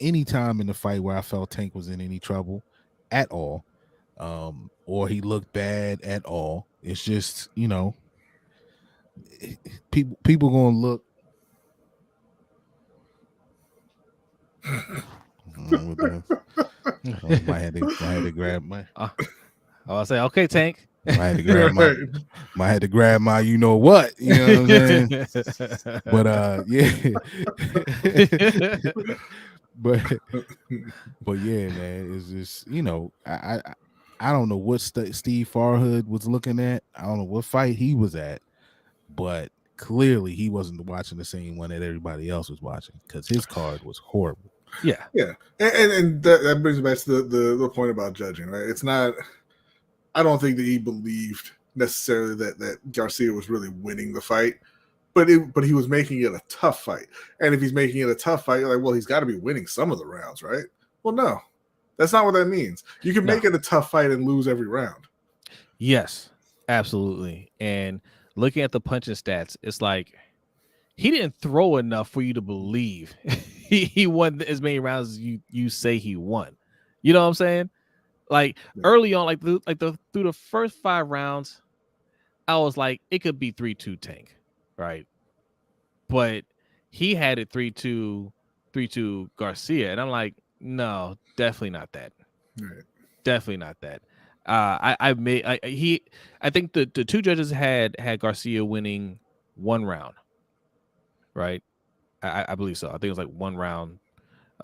any time in the fight where I felt Tank was in any trouble at all, or he looked bad at all. It's just people gonna look. I had to grab my. I'll say, okay, Tank. I had to grab my you know what, you know what I'm saying? But yeah. But yeah, man, it's just I don't know what Steve Farhood was looking at. I don't know what fight he was at, but clearly he wasn't watching the same one that everybody else was watching because his card was horrible. Yeah, and that brings me back to the point about judging. Right, it's not. I don't think that he believed necessarily that Garcia was really winning the fight. But he was making it a tough fight. And if he's making it a tough fight, you're like, well, he's got to be winning some of the rounds, right? Well, no. That's not what that means. You can make it a tough fight and lose every round. Yes, absolutely. And looking at the punching stats, it's like he didn't throw enough for you to believe he won as many rounds as you say he won. You know what I'm saying? Like early on, through the first 5 rounds, I was like, it could be 3-2 Tank. Right, but he had it 3-2 Garcia, and I'm like, no, definitely not that. Right. Definitely not that. I think the 2 judges had Garcia winning 1 round. Right, I believe so. I think it was like 1 round,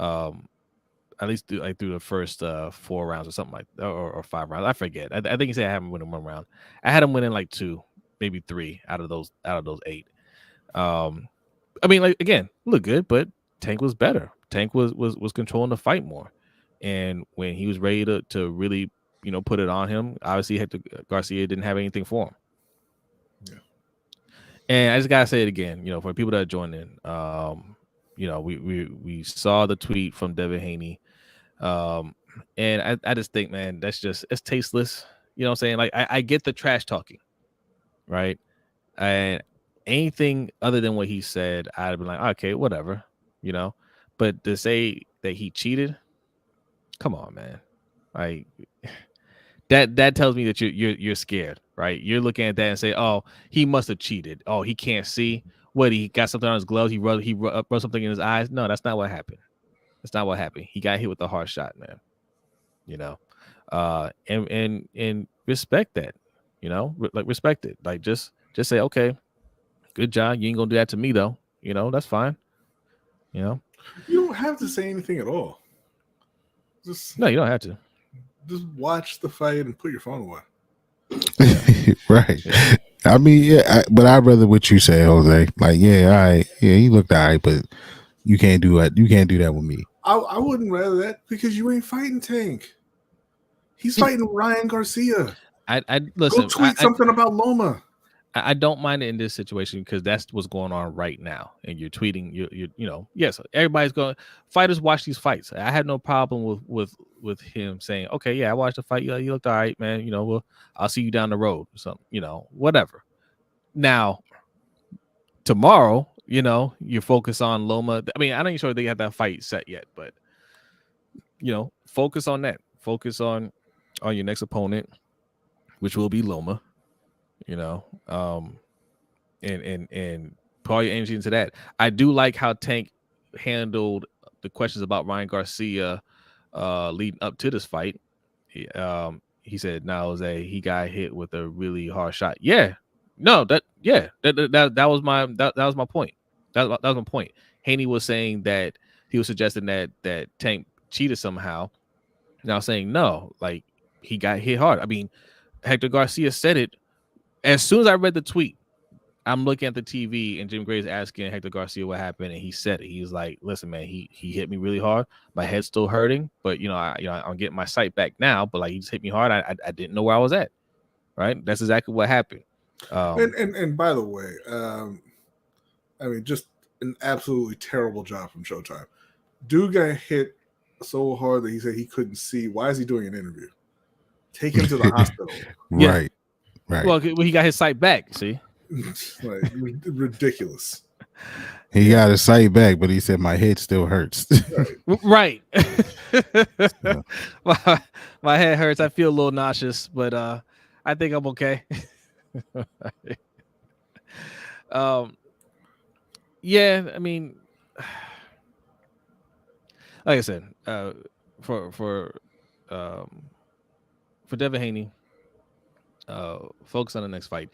at least through the first 4 rounds or something like that, or 5 rounds. I forget. I think he said I have him winning 1 round. I had him winning like 2. Maybe 3 out of those 8. I mean, like again, look good, but Tank was better. Tank was controlling the fight more. And when he was ready to really, put it on him, obviously Hector Garcia didn't have anything for him. Yeah. And I just gotta say it again, for people that joined in, we saw the tweet from Devin Haney, and I just think, man, it's tasteless. You know what I'm saying? Like I get the trash talking, right? And anything other than what he said, I'd have been like, okay, whatever, But to say that he cheated, come on, man. Like that tells me that you're scared, right? You're looking at that and say, oh, he must have cheated. Oh, he can't see. What, he got something on his gloves? He rubbed something in his eyes? No, that's not what happened. That's not what happened. He got hit with a hard shot, man. And respect that. Respect it. Like just say, okay, good job. You ain't gonna do that to me though. That's fine. You don't have to say anything at all. No, you don't have to. Just watch the fight and put your phone away. Right. Yeah. I mean, but I'd rather what you say, Jose. Like, yeah, all right. Yeah, he looked all right, but you can't do that. You can't do that with me. I wouldn't rather that because you ain't fighting Tank. He's fighting Ryan Garcia. I listen. Go tweet something about Loma. I don't mind it in this situation because that's what's going on right now. And you're tweeting, yes, everybody's going. Fighters watch these fights. I had no problem with him saying, okay, yeah, I watched the fight. You looked all right, man. Well, I'll see you down the road. So, whatever. Now, tomorrow, you focus on Loma. I mean, I'm not even sure they have that fight set yet, but focus on that. Focus on your next opponent, which will be Loma. And put all your energy into that. I do like how Tank handled the questions about Ryan Garcia leading up to this fight. He said, "Now, Jose, he got hit with a really hard shot." Yeah, no, that was my point. That was my point. Haney was saying that he was suggesting that Tank cheated somehow. Now saying no, like he got hit hard. I mean, Hector Garcia said it. As soon as I read the tweet, I'm looking at the TV and Jim Gray's asking Hector Garcia what happened, and he said it. He was like, "Listen, man, he hit me really hard. My head's still hurting, but I'm getting my sight back now. But like he just hit me hard. I didn't know where I was at. Right? That's exactly what happened." And by the way, I mean, just an absolutely terrible job from Showtime. Dude got hit so hard that he said he couldn't see. Why is he doing an interview? Take him to the hospital. Right. Right. Well, he got his sight back. See, like ridiculous. He got his sight back, but he said my head still hurts. Right. my head hurts. I feel a little nauseous, but I think I'm okay. Yeah. I mean, like I said, for Devin Haney. Focus on the next fight.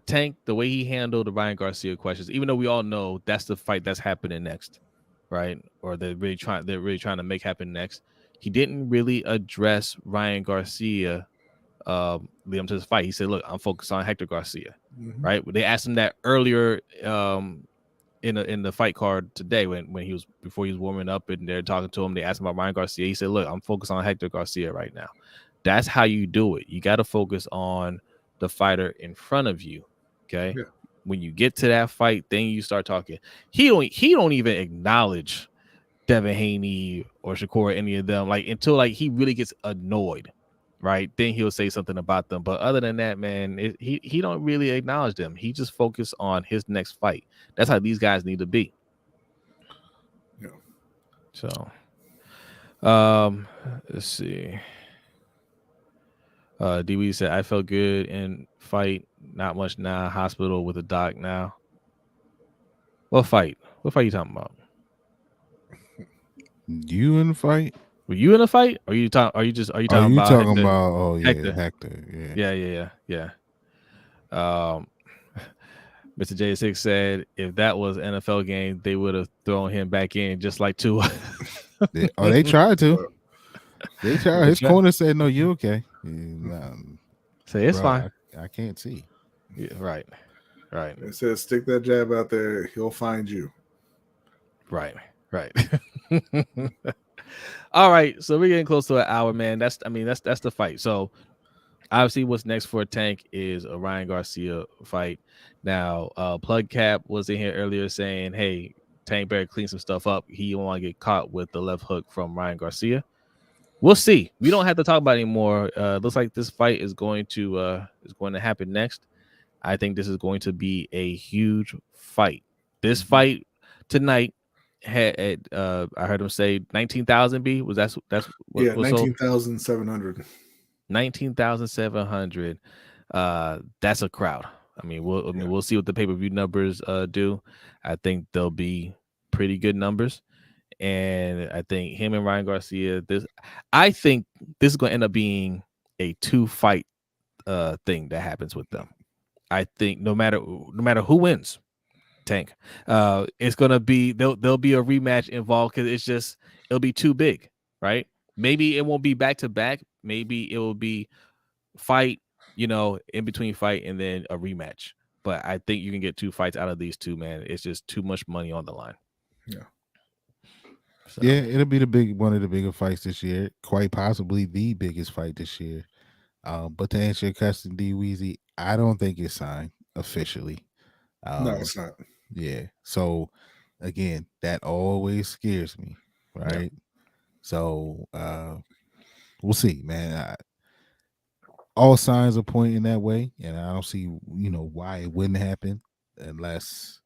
Tank, the way he handled the Ryan Garcia questions, even though we all know that's the fight that's happening next, right? Or they're really trying to make happen next. He didn't really address Ryan Garcia lead him to this fight. He said, "Look, I'm focused on Hector Garcia." Mm-hmm. Right? They asked him that earlier in the fight card today before he was warming up and they're talking to him. They asked him about Ryan Garcia. He said, "Look, I'm focused on Hector Garcia right now." That's how you do it. You got to focus on the fighter in front of you. Okay. Yeah. When you get to that fight, then you start talking. He don't even acknowledge Devin Haney or Shakur, any of them, like until like he really gets annoyed, right? Then he'll say something about them. But other than that, man, he don't really acknowledge them. He just focus on his next fight. That's how these guys need to be. Yeah. So, let's see. DB said, "I felt good in fight. Not much now. Hospital with a doc now." What fight? What fight are you talking about? You in the fight? Were you in a fight? Or are you talking? Are you talking about? Talking about? Oh yeah, Hector. Yeah. Mr. J6 said, "If that was an NFL game, they would have thrown him back in just like Tua." They tried to. They tried. His corner said, "No, you okay?" Say it's fine. I can't see. Yeah, right. It says, "Stick that jab out there. He'll find you." Right. All right, so we're getting close to an hour, man. That's the fight. So obviously, what's next for Tank is a Ryan Garcia fight. Now, Plug Cap was in here earlier saying, "Hey, Tank better clean some stuff up. He don't want to get caught with the left hook from Ryan Garcia." We'll see. We don't have to talk about it anymore. Looks like this fight is going to happen next. I think this is going to be a huge fight. This fight tonight had I heard him say 19,000 B. Was that's Yeah, what sold? 19,700. 19,700. That's a crowd. We'll see what the pay-per-view numbers do. I think they'll be pretty good numbers. And I think him and Ryan Garcia, I think this is going to end up being a 2-fight thing that happens with them. I think no matter who wins, Tank, it's gonna be there'll be a rematch involved because it'll be too big, right? Maybe it won't be back to back. Maybe it will be fight, in between fight and then a rematch. But I think you can get 2 fights out of these two, man. It's just too much money on the line. Yeah. So. Yeah, it'll be one of the bigger fights this year, quite possibly the biggest fight this year. But to answer your question, D Weezy, I don't think it's signed officially. No, it's not. Yeah. So again, that always scares me, right? Yeah. So we'll see, man. All signs are pointing that way, and I don't see, why it wouldn't happen unless,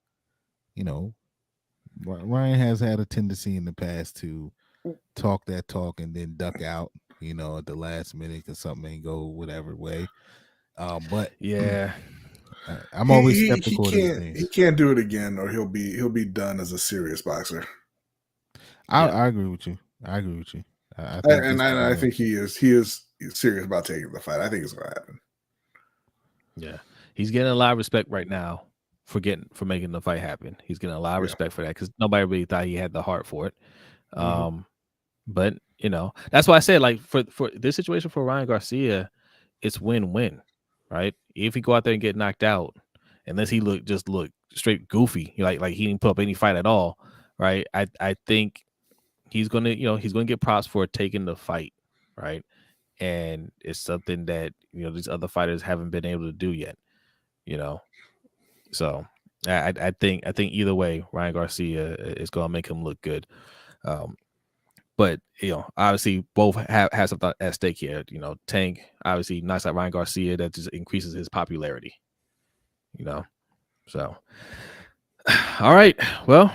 Ryan has had a tendency in the past to talk that talk and then duck out, at the last minute because something ain't go whatever way. But yeah, I'm always skeptical of these things. He can't do it again, or he'll be done as a serious boxer. I agree with you. I think he is serious about taking the fight. I think it's going to happen. Yeah, he's getting a lot of respect right now for making the fight happen. He's getting a lot of respect for that because nobody really thought he had the heart for it. But that's why I said, like, for this situation for Ryan Garcia, it's win-win, right? If he go out there and get knocked out, unless he look straight goofy, like he didn't put up any fight at all, right? I think he's gonna get props for taking the fight, right? And it's something that these other fighters haven't been able to do yet, So I think either way, Ryan Garcia is gonna make him look good. But obviously both have something at stake here. Tank obviously knocks out Ryan Garcia, that just increases his popularity. So all right, well,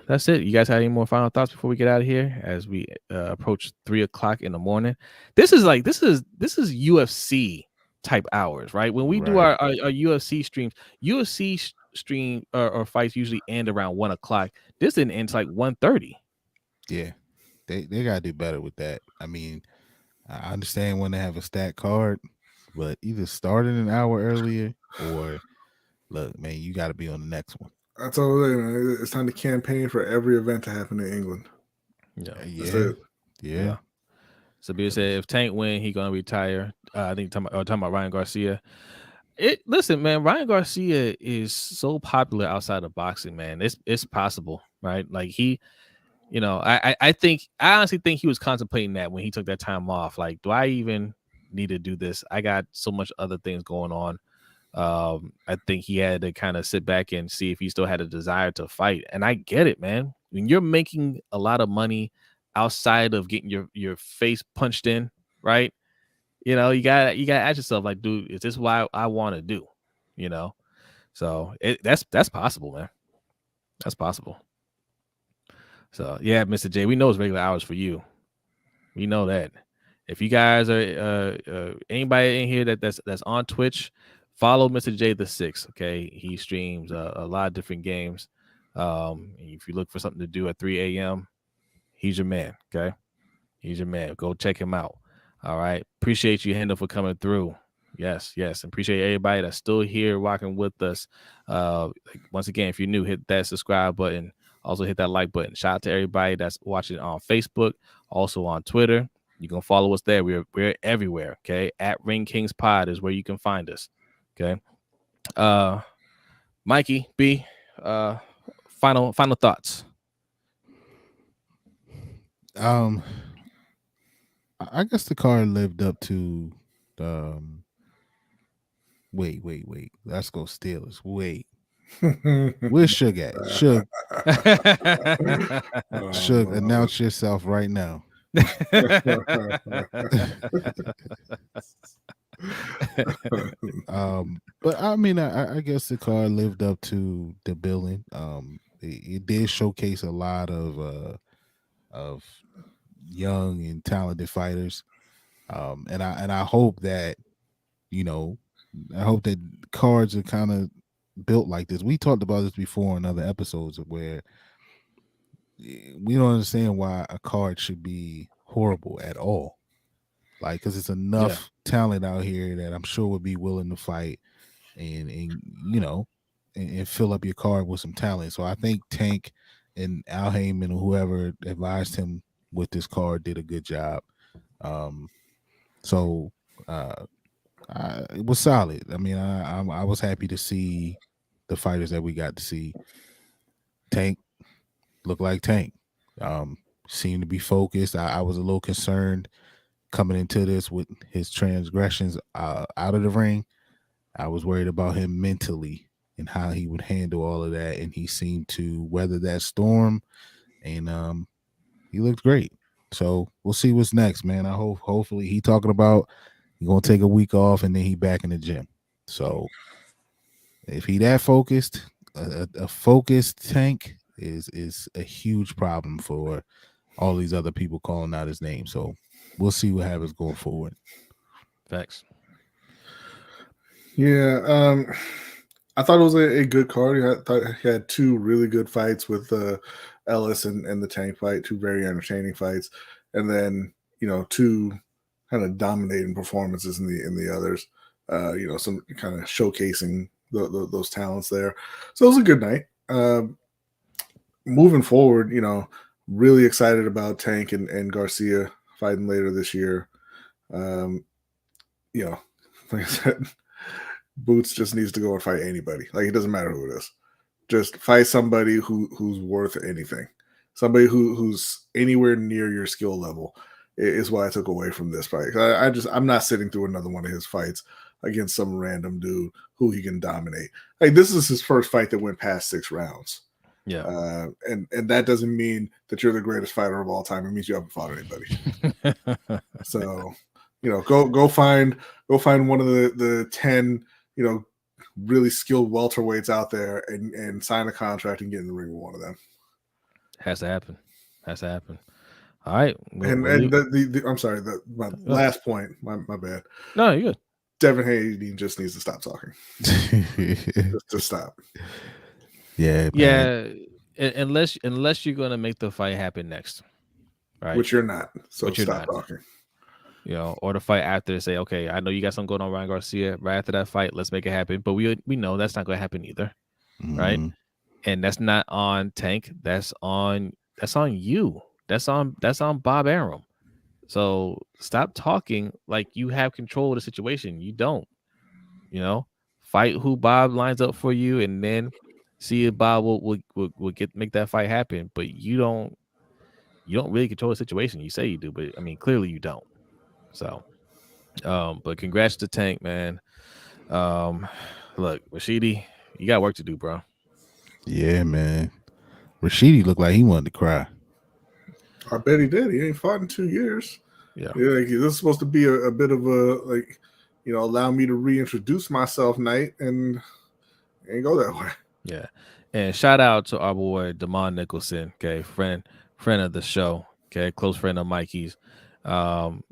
that's it. You guys have any more final thoughts before we get out of here as we approach 3:00 in the morning? This is UFC type hours, right? When we do our UFC streams, UFC stream or fights usually end around 1:00. This didn't end like 1:30. Yeah, they gotta do better with that. I mean, I understand when they have a stat card, but either start it an hour earlier or look, man, you got to be on the next one. That's all it is, man. It's time to campaign for every event to happen in England. Yeah. So Beer said if Tank win, he gonna retire. I think talking about Ryan Garcia. Listen, man, Ryan Garcia is so popular outside of boxing, man. It's possible, right? Like he, I honestly think he was contemplating that when he took that time off. Like, do I even need to do this? I got so much other things going on. I think he had to kind of sit back and see if he still had a desire to fight. And I get it, man. When you're making a lot of money outside of getting your face punched in, right? You gotta ask yourself, like, dude, is this what I want to do? So that's possible, man. That's possible. So yeah, Mr. J, we know it's regular hours for you. We know that. If you guys are anybody in here that's on Twitch, follow Mr. J the 6th. Okay, he streams a lot of different games. If you look for something to do at 3 a.m., he's your man. Okay, he's your man. Go check him out. All right. Appreciate you, Hendo, for coming through. Yes. Appreciate everybody that's still here rocking with us. Once again, if you're new, hit that subscribe button. Also hit that like button. Shout out to everybody that's watching on Facebook, also on Twitter. You can follow us there. We're everywhere. Okay. At Ring Kings Pod is where you can find us. Okay. Mikey B, final thoughts. Um, I guess the card lived up to. Um, wait. Let's go Steelers. Wait, where's Suge at? Suge, Suge, announce yourself right now. But I mean, I guess the card lived up to the billing. It did showcase a lot of young and talented fighters. And I hope that you know, I hope that cards are kind of built like this. We talked about this before in other episodes where we don't understand why a card should be horrible at all. Like, because it's enough talent out here that I'm sure would be willing to fight and you know and fill up your card with some talent. So I think Tank and Al Heyman or whoever advised him with this card did a good job. So it was solid. I mean, I was happy to see the fighters that we got to see. Tank looked like Tank. Seemed to be focused. I was a little concerned coming into this with his transgressions out of the ring. I was worried about him mentally and how he would handle all of that, and he seemed to weather that storm. And he looked great. So we'll see what's next, man. I hopefully he talking about he's gonna take a week off and then he back in the gym. So if he that focused, a focused Tank is a huge problem for all these other people calling out his name. So we'll see what happens going forward. Facts. Yeah, I thought it was a good card. I thought he had two really good fights with Ellis and the Tank fight, two very entertaining fights, and then two kind of dominating performances in the others. Some kind of showcasing those talents there. So it was a good night. Moving forward, really excited about Tank and Garcia fighting later this year. Like I said, Boots just needs to go and fight anybody. Like, it doesn't matter who it is. Just fight somebody who's worth anything. Somebody who's anywhere near your skill level is what I took away from this fight. I'm not sitting through another one of his fights against some random dude who he can dominate. Like, this is his first fight that went past 6 rounds. Yeah. And that doesn't mean that you're the greatest fighter of all time. It means you haven't fought anybody. So, go find one of the 10, really skilled welterweights out there and sign a contract and get in the ring with one of them. Has to happen. All right. I'm sorry, my last point, my bad. No, you're good. Devin Haney just needs to stop talking. just stop. Yeah, man. Yeah. Unless you're gonna make the fight happen next, right? Which you're not. So stop talking. Or the fight after, say, okay, I know you got something going on, Ryan Garcia. Right after that fight, let's make it happen. But we know that's not going to happen either, right? And that's not on Tank. That's on you. That's on Bob Arum. So stop talking like you have control of the situation. You don't. Fight who Bob lines up for you, and then see if Bob will make that fight happen. But you don't really control the situation. You say you do, but I mean, clearly you don't. So, but congrats to Tank, man. Look, Rashidi, you got work to do, bro. Yeah, man. Rashidi looked like he wanted to cry. I bet he did. He ain't fought in 2 years. Yeah. Like, this is supposed to be a bit of a, allow me to reintroduce myself night, and it ain't go that way. Yeah. And shout out to our boy Damon Nicholson, okay, friend of the show, okay, close friend of Mikey's.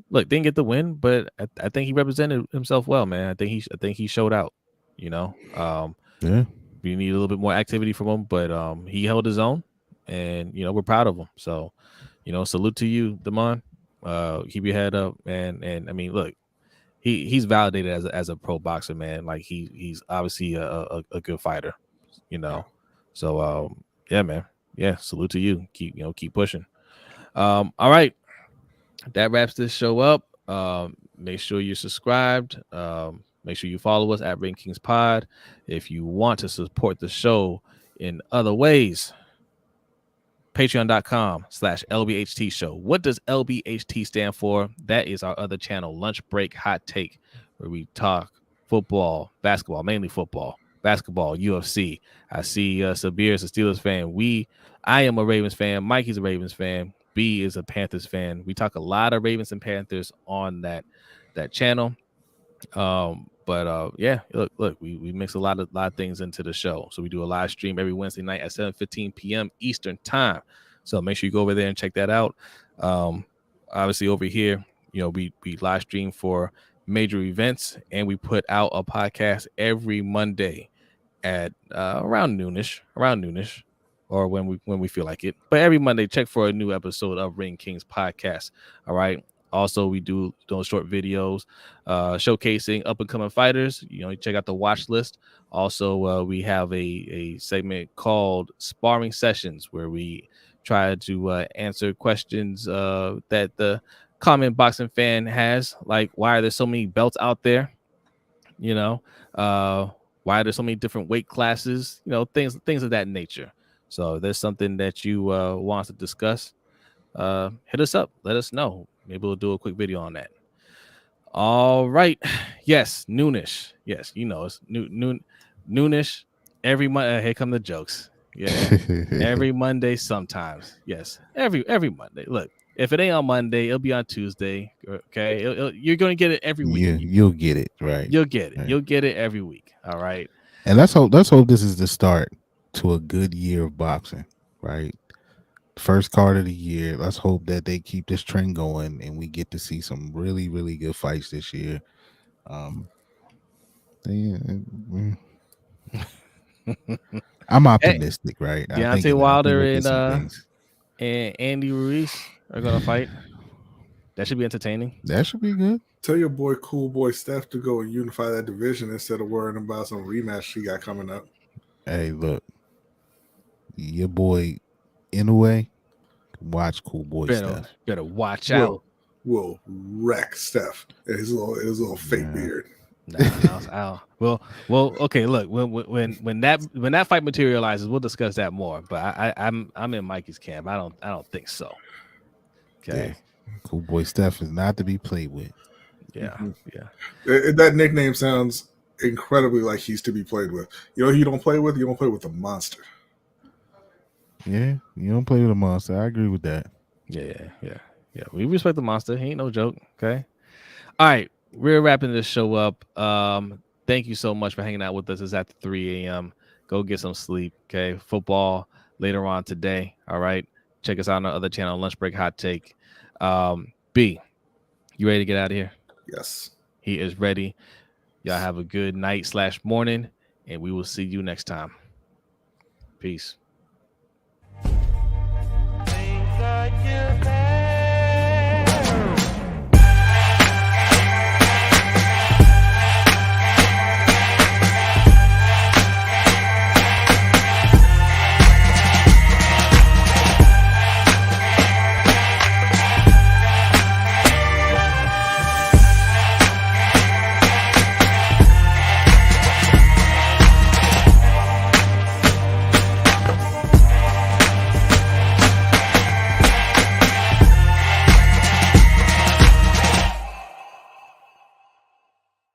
Look, didn't get the win, but I think he represented himself well, man. I think he showed out. Yeah. We need a little bit more activity from him, but he held his own, and we're proud of him. So, salute to you, Damon. Keep your head up, man. And I mean, look, he's validated as a pro boxer, man. Like, he's obviously a good fighter, So yeah, man. Yeah, salute to you. Keep pushing. All right. That wraps this show up. Make sure you're subscribed. Make sure you follow us at Ring Kings Pod. If you want to support the show in other ways, Patreon.com/LBHTShow. What does LBHT stand for? That is our other channel, Lunch Break Hot Take, where we talk football, basketball, mainly football, basketball, UFC. I see Sabir is a Steelers fan. I am a Ravens fan. Mikey's a Ravens fan. B is a Panthers fan. We talk a lot of Ravens and Panthers on that channel. Yeah, look, we mix a lot of things into the show. So we do a live stream every Wednesday night at 7:15 p.m. Eastern time. So make sure you go over there and check that out. Obviously over here, we live stream for major events, and we put out a podcast every Monday at around noonish, or when we feel like it. But every Monday, check for a new episode of Ring Kings podcast. All right. Also, we do those short videos showcasing up and coming fighters. You check out the watch list. Also, we have a segment called Sparring Sessions, where we try to answer questions that the common boxing fan has, like why are there so many belts out there? Why are there so many different weight classes? Things of that nature. So if there's something that you want us to discuss, hit us up. Let us know. Maybe we'll do a quick video on that. All right. Yes, noonish. Yes, it's noonish every month. Here come the jokes. Yeah, every Monday sometimes. Yes, every Monday. Look, if it ain't on Monday, it'll be on Tuesday. Okay, you're gonna get it every week. Yeah, you'll get it right. You'll get it. Right. You'll get it every week. All right. And let's hope this is the start to a good year of boxing. Right. First card of the year. Let's hope that they keep this trend going and we get to see some really, really good fights this year. I'm optimistic, right? Deontay Wilder and Andy Ruiz are gonna fight. That should be entertaining. That should be good. Tell your boy, cool boy Steph, to go and unify that division instead of worrying about some rematch he got coming up. Hey, look, your boy Inoue, watch cool boy Steph. Better watch out. Will wreck Steph and his little fake beard. Well, okay. Look, when that fight materializes, we'll discuss that more. But I'm in Mikey's camp. I don't think so. Okay, yeah. Cool boy Steph is not to be played with. Yeah, yeah. That nickname sounds incredibly like he's to be played with. You don't play with. You don't play with a monster. Yeah, you don't play with a monster. I agree with that. Yeah. We respect the monster. He ain't no joke. Okay. All right. We're wrapping this show up. Thank you so much for hanging out with us. It's after 3 a.m. Go get some sleep. Okay. Football later on today. All right. Check us out on our other channel, Lunch Break Hot Take. B, you ready to get out of here? Yes. He is ready. Y'all have a good night/morning, and we will see you next time. Peace.